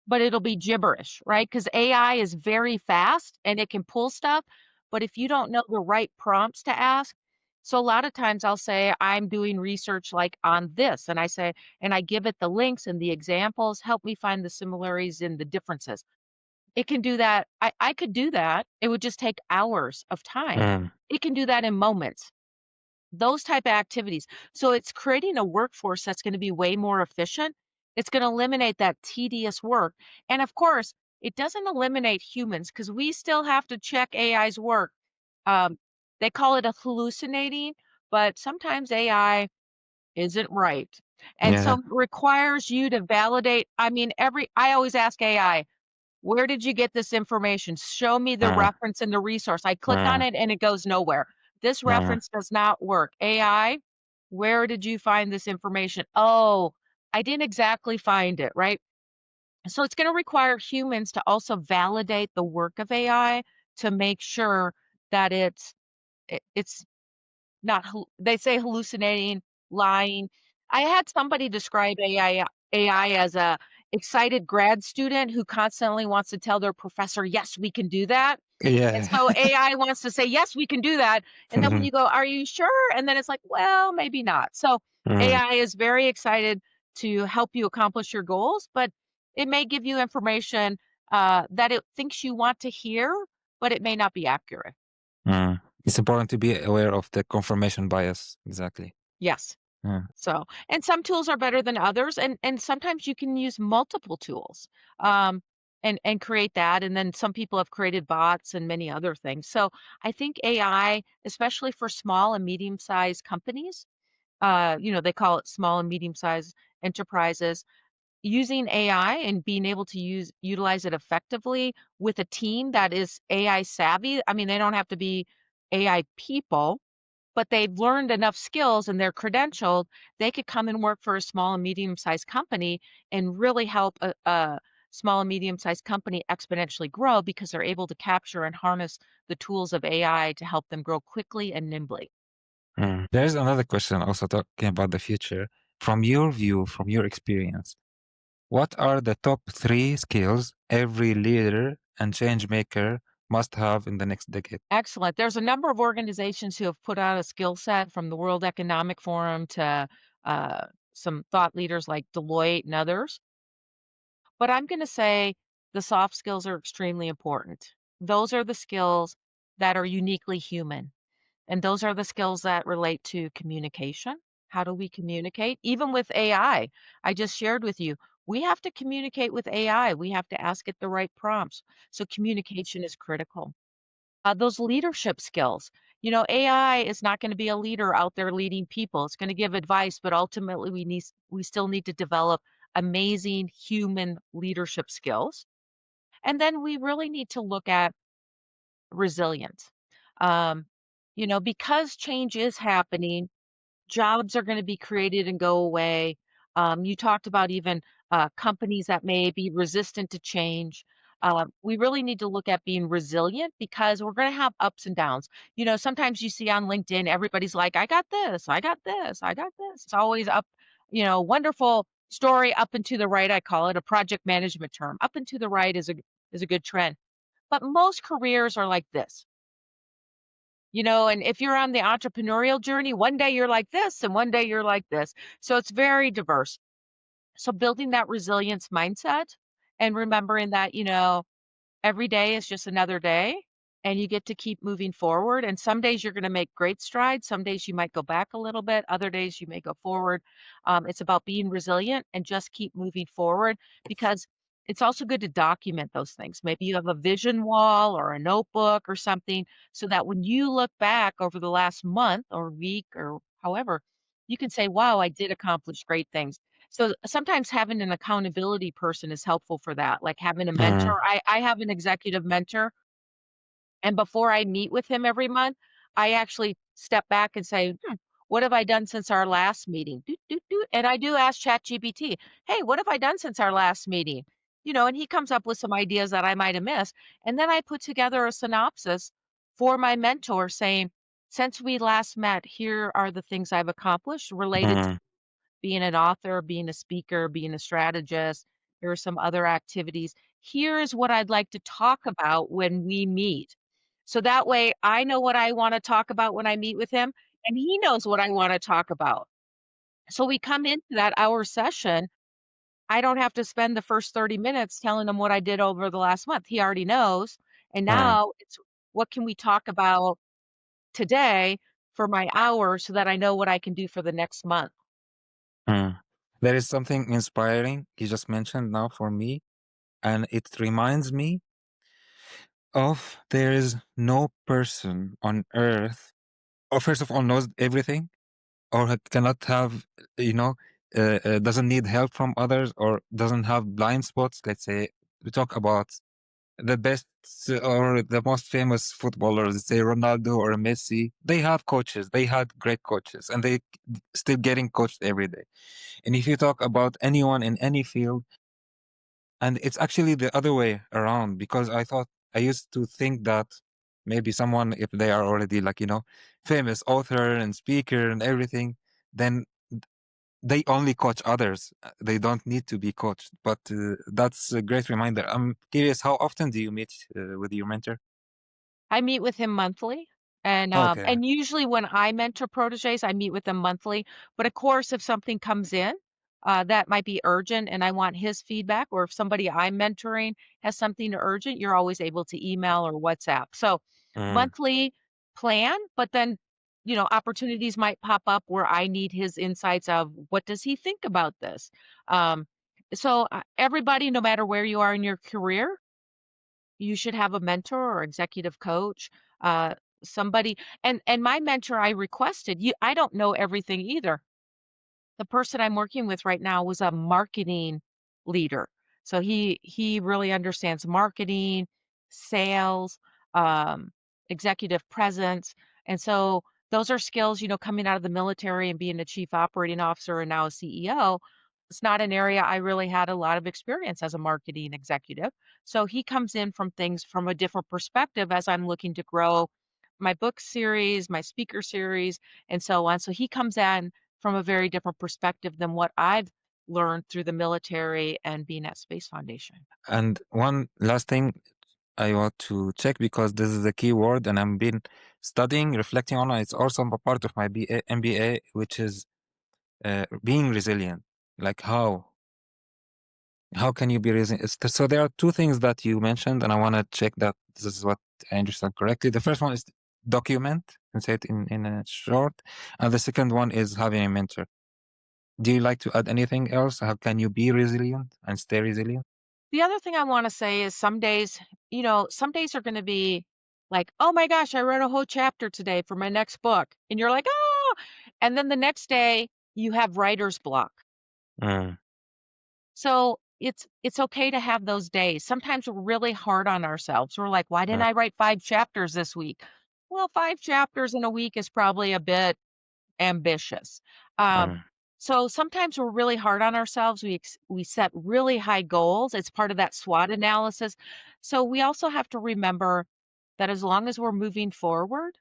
but it'll be gibberish, right? Because AI is very fast and it can pull stuff, but if you don't know the right prompts to ask, so a lot of times I'll say, I'm doing research like on this, and I say, and I give it the links and the examples, help me find the similarities and the differences. It can do that. I could do that. It would just take hours of time. Mm, It can do that in moments, those type of activities. So it's creating a workforce that's going to be way more efficient. It's going to eliminate that tedious work. And of course, it doesn't eliminate humans because we still have to check AI's work. Um, they call it a hallucinating, but sometimes AI isn't right. And so yeah. it requires you to validate. I mean, I always ask AI, where did you get this information? Show me the Mm, reference and the resource. I click on mm, it and it goes nowhere. This mm, reference does not work. AI, where did you find this information? Oh, I didn't exactly find it, right? So it's going to require humans to also validate the work of AI to make sure that it's not they say hallucinating, lying. I had somebody describe AI as a excited grad student who constantly wants to tell their professor, "Yes, we can do that." And yeah. so AI wants to say, "Yes, we can do that." And then when Mhm, you go, "Are you sure?" And then it's like, "Well, maybe not." So mm, AI is very excited to help you accomplish your goals, but it may give you information that it thinks you want to hear, but it may not be accurate. mm. It's important to be aware of the confirmation bias. Exactly. Yes. Mm, So, and some tools are better than others, and sometimes you can use multiple tools, um, and create that. And then some people have created bots and many other things. So I think AI, especially for small and medium-sized companies, they call it small and medium-sized enterprises, using AI and being able to utilize it effectively with a team that is AI savvy. I mean, they don't have to be AI people, but they've learned enough skills and they're credentialed, they could come and work for a small and medium-sized company and really help a small and medium-sized company exponentially grow because they're able to capture and harness the tools of AI to help them grow quickly and nimbly. mm. There's another question also talking about the future. From your view, from your experience, what are the top three skills every leader and change maker must have in the next decade? Excellent. There's a number of organizations who have put out a skill set from the World Economic Forum to uh, some thought leaders like Deloitte and others. But I'm going to say the soft skills are extremely important. Those are the skills that are uniquely human. And those are the skills that relate to communication. How do we communicate? Even with AI, I just shared with you, we have to communicate with AI. We have to ask it the right prompts. So communication is critical. Those leadership skills. AI is not going to be a leader out there leading people. It's going to give advice, but ultimately we still need to develop amazing human leadership skills. And then we really need to look at resilience. Um, because change is happening, jobs are going to be created and go away. You talked about even companies that may be resistant to change. We really need to look at being resilient because we're going to have ups and downs. Sometimes you see on LinkedIn, everybody's like, I got this, I got this, I got this. It's always up, wonderful story up and to the right. I call it a project management term. Up and to the right is a good trend. But most careers are like this. And if you're on the entrepreneurial journey, one day you're like this and one day you're like this. So it's very diverse. So building that resilience mindset and remembering that, every day is just another day, and you get to keep moving forward, and some days you're gonna make great strides, some days you might go back a little bit, other days you may go forward. It's about being resilient and just keep moving forward because it's also good to document those things. Maybe you have a vision wall or a notebook or something so that when you look back over the last month or week or however, you can say, "Wow, I did accomplish great things." So sometimes having an accountability person is helpful for that, like having a Mm, mentor. I have an executive mentor, and before I meet with him every month, I actually step back and say, what have I done since our last meeting? Doot, doot, doot. And I do ask ChatGPT, hey, what have I done since our last meeting? And he comes up with some ideas that I might have missed. And then I put together a synopsis for my mentor saying, since we last met, here are the things I've accomplished related mm, being an author, being a speaker, being a strategist. Here are some other activities. Here is what I'd like to talk about when we meet. So that way I know what I want to talk about when I meet with him, and he knows what I want to talk about. So we come into that hour session. I don't have to spend the first 30 minutes telling him what I did over the last month. He already knows. And mm, now it's what can we talk about today for my hour so that I know what I can do for the next month. mm. There is something inspiring you just mentioned now for me, and it reminds me of there is no person on earth, or first of all, knows everything, or cannot have, you know, doesn't need help from others, or doesn't have blind spots. Let's say we talk about the best or the most famous footballers, say Ronaldo or Messi. They have coaches. They had great coaches, and they still getting coached every day. And if you talk about anyone in any field, and it's actually the other way around, because I used to think that maybe someone, if they are already like, famous author and speaker and everything, then they only coach others. They don't need to be coached. But that's a great reminder. I'm curious, how often do you meet with your mentor? I meet with him monthly, and Okay. usually when I mentor proteges, I meet with them monthly. But of course, if something comes in that might be urgent and I want his feedback, or if somebody I'm mentoring has something urgent, you're always able to email or WhatsApp. So Mm. monthly plan, but then opportunities might pop up where I need his insights of what does he think about this. Um, so everybody, no matter where you are in your career, you should have a mentor or executive coach, uh, somebody and my mentor I requested, I don't know everything either. The person I'm working with right now was a marketing leader. So he really understands marketing, sales, um, executive presence. And so those are skills, coming out of the military and being a chief operating officer and now a CEO. It's not an area I really had a lot of experience as a marketing executive. So he comes in from things from a different perspective as I'm looking to grow my book series, my speaker series, and so on. So he comes in from a very different perspective than what I've learned through the military and being at Space Foundation. And one last thing I want to check, because this is a key word and I've been studying, reflecting on it. It's also a part of my MBA, which is being resilient. Like how can you be resilient? So there are two things that you mentioned, and I want to check that this is what I understand correctly. The first one is document, and say it in a short, and the second one is having a mentor. Do you like to add anything else? How can you be resilient and stay resilient? The other thing I want to say is some days are going to be like, oh my gosh, I read a whole chapter today for my next book. And you're like, oh, and then the next day you have writer's block. Mm, So it's okay to have those days. Sometimes we're really hard on ourselves. We're like, why didn't mm, I write 5 chapters this week? Well, 5 chapters in a week is probably a bit ambitious. Um, mm. so sometimes we're really hard on ourselves. We set really high goals. It's part of that SWOT analysis. So we also have to remember that as long as we're moving forward,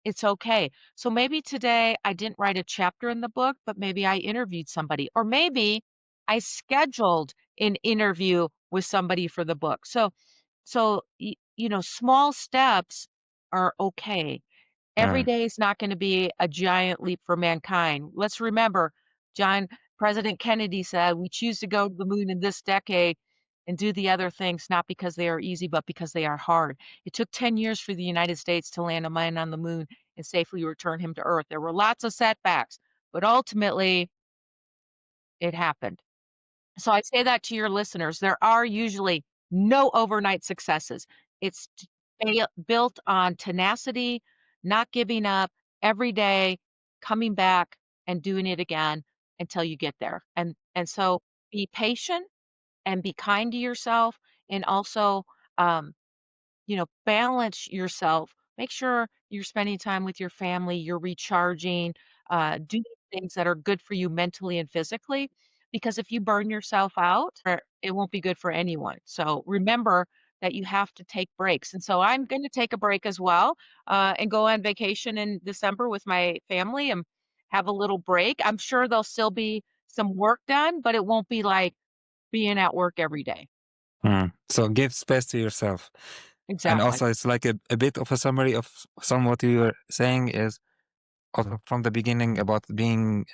it's okay. So maybe today I didn't write a chapter in the book, but maybe I interviewed somebody, or maybe I scheduled an interview with somebody for the book. So small steps are okay. Every Mm, day is not gonna be a giant leap for mankind. Let's remember, John President Kennedy said, "We choose to go to the moon in this decade and do the other things not because they are easy, but because they are hard." It took 10 years for the United States to land a man on the moon and safely return him to Earth. There were lots of setbacks, but ultimately, it happened. So I say that to your listeners, there are usually no overnight successes. It's built on tenacity, not giving up, every day coming back and doing it again until you get there. And so be patient and be kind to yourself and also um, balance yourself. Make sure you're spending time with your family, you're recharging, doing things that are good for you mentally and physically. Because if you burn yourself out, it won't be good for anyone. So remember that you have to take breaks. And so I'm going to take a break as well and go on vacation in December with my family and have a little break. I'm sure there'll still be some work done, but it won't be like being at work every day. So give space to yourself. And Exactly. also, it's like a bit of a summary of some what you were saying is also from the beginning about being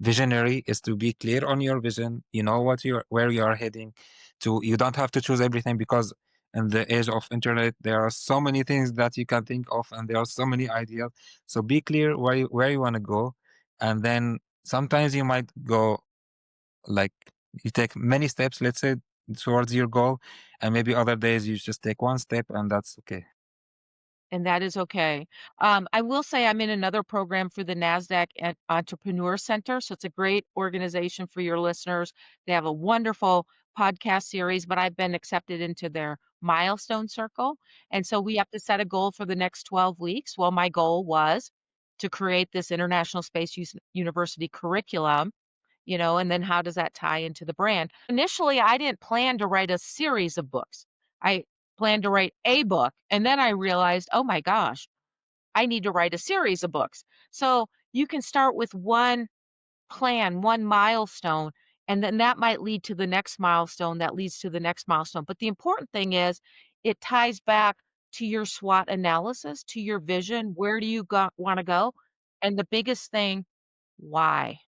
visionary is to be clear on your vision. You know what you're where you are heading to. You don't have to choose everything because in the age of internet there are so many things that you can think of and there are so many ideas. So be clear where you want to go, and then sometimes you might go like you take many steps, let's say, towards your goal, and maybe other days you just take one step, and that's okay. And that is okay. I will say I'm in another program for the NASDAQ Entrepreneur Center. So it's a great organization for your listeners. They have a wonderful podcast series, but I've been accepted into their milestone circle. And so we have to set a goal for the next 12 weeks. Well, my goal was to create this International Space University curriculum, and then how does that tie into the brand? Initially, I didn't plan to write a series of books. I planned to write a book, and then I realized, "Oh my gosh, I need to write a series of books." So, you can start with one plan, one milestone, and then that might lead to the next milestone that leads to the next milestone. But the important thing is it ties back to your SWOT analysis, to your vision, where do you wanna go? And the biggest thing, why?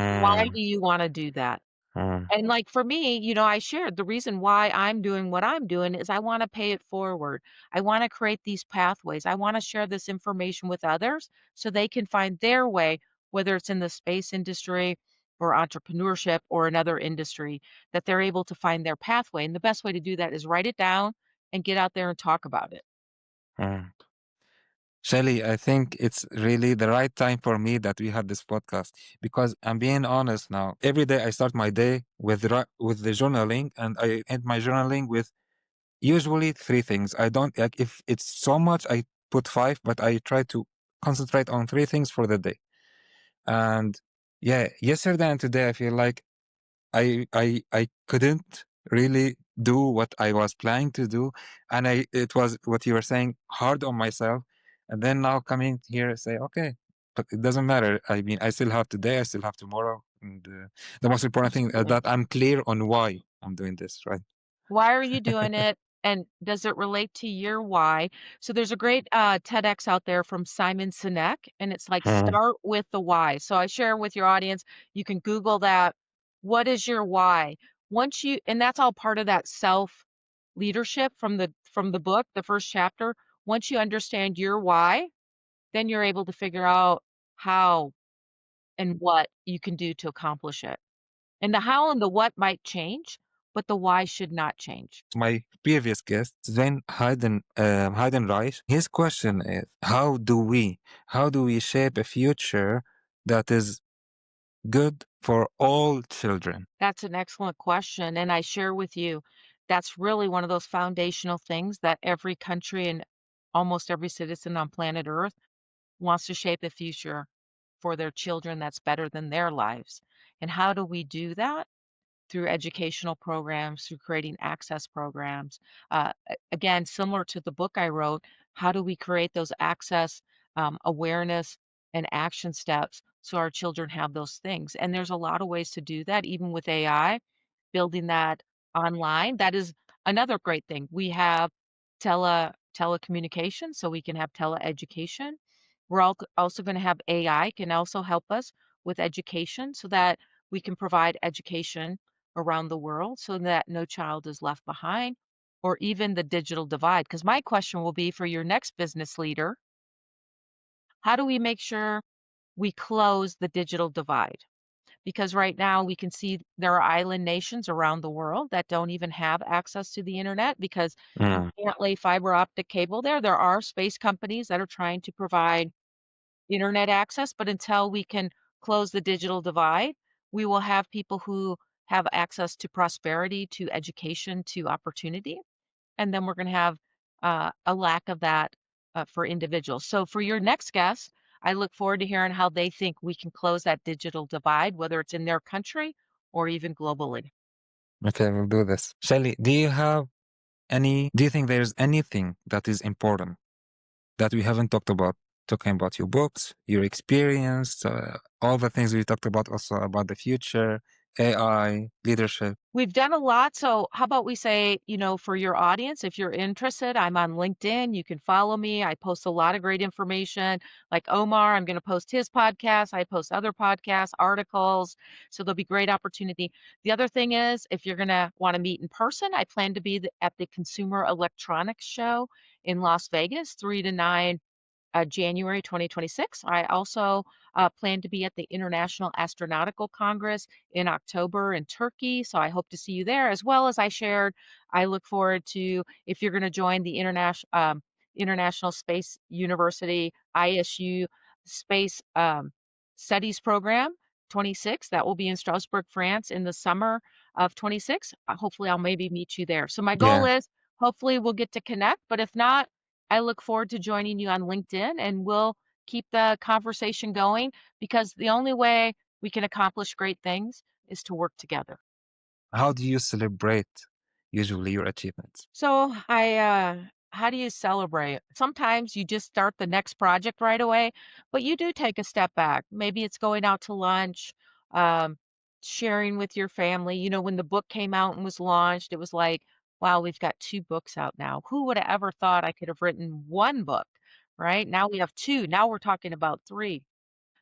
Why Mm, do you wanna do that? mm, And, like, for me, I shared the reason why I'm doing what I'm doing is I wanna pay it forward. I wanna create these pathways. I wanna share this information with others so they can find their way, whether it's in the space industry or entrepreneurship or another industry, that they're able to find their pathway, and the best way to do that is write it down and get out there and talk about it. mm. Shelly, I think it's really the right time for me that we had this podcast because I'm being honest now. Every day I start my day with the journaling, and I end my journaling with usually three things. I don't like if it's so much, I put five, but I try to concentrate on three things for the day. And yeah, yesterday and today, I feel like I couldn't really do what I was planning to do, and it was what you were saying hard on myself, and then now coming here say okay, but it doesn't matter. I mean, I still have today, I still have tomorrow, and the most important thing Absolutely. that I'm clear on why I'm doing this, right? Why are you doing it? And does it relate to your why? So there's a great TEDx out there from Simon Sinek, and it's like Hmm. start with the why. So I share with your audience, you can Google that. What is your why? And that's all part of that self leadership from the book, the first chapter. Once you understand your why, then you're able to figure out how and what you can do to accomplish it. And the how and the what might change, but the why should not change. My previous guest, Sven Heidenreich, his question is, how do we shape a future that is good for all children? That's an excellent question, and I share with you, that's really one of those foundational things that every country and almost every citizen on planet Earth wants to shape a future for their children that's better than their lives. And how do we do that? Through educational programs, through creating access programs. Again, similar to the book I wrote, how do we create those access, awareness, and action steps so our children have those things? And there's a lot of ways to do that, even with AI, building that online. That is another great thing. We have telecommunications so we can have teleeducation. We're also going to have AI can also help us with education so that we can provide education around the world so that no child is left behind, or even the digital divide. Because my question will be for your next business leader, how do we make sure we close the digital divide? Because right now we can see there are island nations around the world that don't even have access to the internet because you Mm. can't lay fiber optic cable there. There are space companies that are trying to provide internet access, but until we can close the digital divide, we will have people who have access to prosperity, to education, to opportunity, and then we're going to have a lack of that for individuals. So for your next guest, I look forward to hearing how they think we can close that digital divide, whether it's in their country or even globally. Okay, we'll do this. Shelly, do you think there's anything that is important that we haven't talked about? Talking about your books, your experience, all the things we talked about, also about the future, AI, leadership. We've done a lot, so how about we say, for your audience, if you're interested, I'm on LinkedIn. You can follow me. I post a lot of great information. Like Omar, I'm going to post his podcast. I post other podcasts, articles. So there'll be great opportunity. The other thing is, if you're going to want to meet in person, I plan to be at the Consumer Electronics Show in Las Vegas, 3 to 9 January 2026. I also plan to be at the International Astronautical Congress in October in Turkey. So I hope to see you there. As well as I shared, I look forward to if you're going to join the International Space University ISU Space Studies Program 26. That will be in Strasbourg, France in the summer of 26. Hopefully, I'll maybe meet you there. So my goal Yeah. is hopefully we'll get to connect, but if not, I look forward to joining you on LinkedIn and we'll keep the conversation going because the only way we can accomplish great things is to work together. How do you celebrate usually your achievements? So how do you celebrate? Sometimes you just start the next project right away, but you do take a step back. Maybe it's going out to lunch, um, sharing with your family. When the book came out and was launched, it was like, wow, we've got 2 books out now. Who would have ever thought I could have written 1 book, right? Now we have 2. Now we're talking about 3.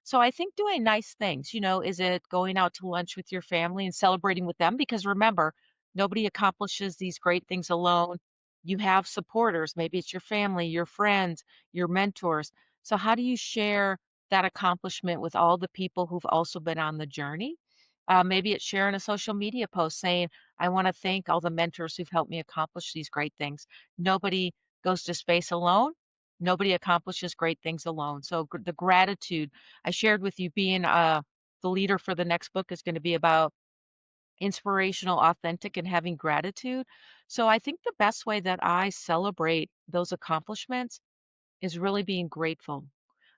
So I think doing nice things, is it going out to lunch with your family and celebrating with them? Because remember, nobody accomplishes these great things alone. You have supporters. Maybe it's your family, your friends, your mentors. So how do you share that accomplishment with all the people who've also been on the journey? Maybe it's sharing a social media post saying, I want to thank all the mentors who've helped me accomplish these great things. Nobody goes to space alone. Nobody accomplishes great things alone. So the gratitude I shared with you being the leader for the next book is going to be about inspirational, authentic, and having gratitude. So I think the best way that I celebrate those accomplishments is really being grateful.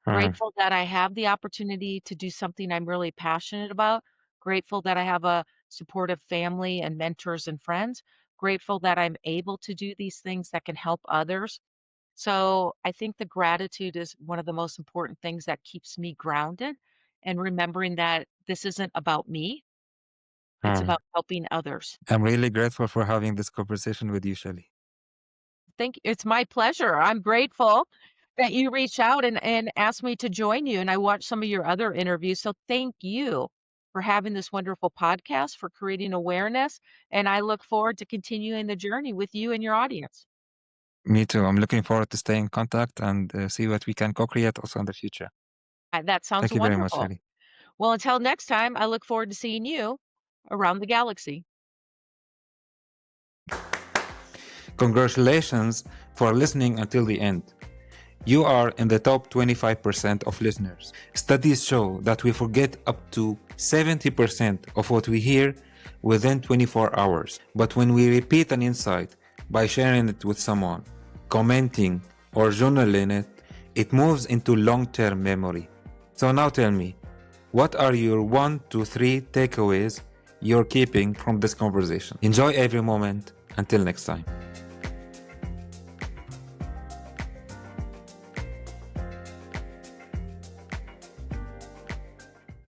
Mm. Grateful that I have the opportunity to do something I'm really passionate about. Grateful that I have a supportive family and mentors and friends. Grateful that I'm able to do these things that can help others. So I think the gratitude is one of the most important things that keeps me grounded and remembering that this isn't about me, it's Mm. about helping others. I'm really grateful for having this conversation with you, Shelly. It's my pleasure. I'm grateful that you reached out and asked me to join you. And I watched some of your other interviews. So thank you for having this wonderful podcast, for creating awareness. And I look forward to continuing the journey with you and your audience. Me too. I'm looking forward to stay in contact and see what we can co-create also in the future. That sounds Thank you very much, wonderful. Shelly. Well, until next time, I look forward to seeing you around the galaxy. Congratulations for listening until the end. You are in the top 25% of listeners. Studies show that we forget up to 70% of what we hear within 24 hours. But when we repeat an insight by sharing it with someone, commenting, or journaling it, it moves into long-term memory. So now tell me, what are your 1 to 3 takeaways you're keeping from this conversation? Enjoy every moment. Until next time.